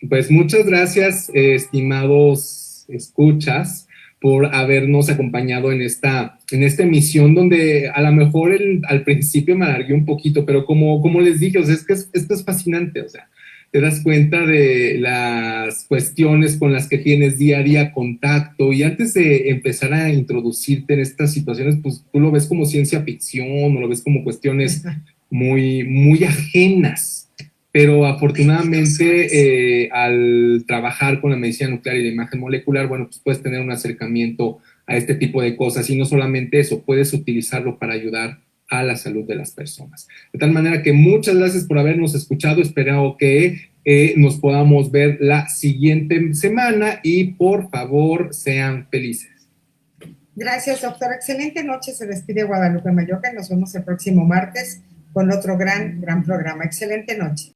Pues muchas gracias, estimados escuchas, por habernos acompañado en esta emisión donde a lo mejor al principio me alargué un poquito, pero como les dije, o sea, es que esto es fascinante, o sea, te das cuenta de las cuestiones con las que tienes día a día contacto, y antes de empezar a introducirte en estas situaciones, pues tú lo ves como ciencia ficción o lo ves como cuestiones muy, muy ajenas. pero afortunadamente al trabajar con la medicina nuclear y la imagen molecular, bueno, pues puedes tener un acercamiento a este tipo de cosas y no solamente eso, puedes utilizarlo para ayudar a la salud de las personas. De tal manera que muchas gracias por habernos escuchado, espero que nos podamos ver la siguiente semana y por favor sean felices. Gracias, doctor. Excelente noche. Se despide Guadalupe Mayoca y nos vemos el próximo martes con otro gran programa. Excelente noche.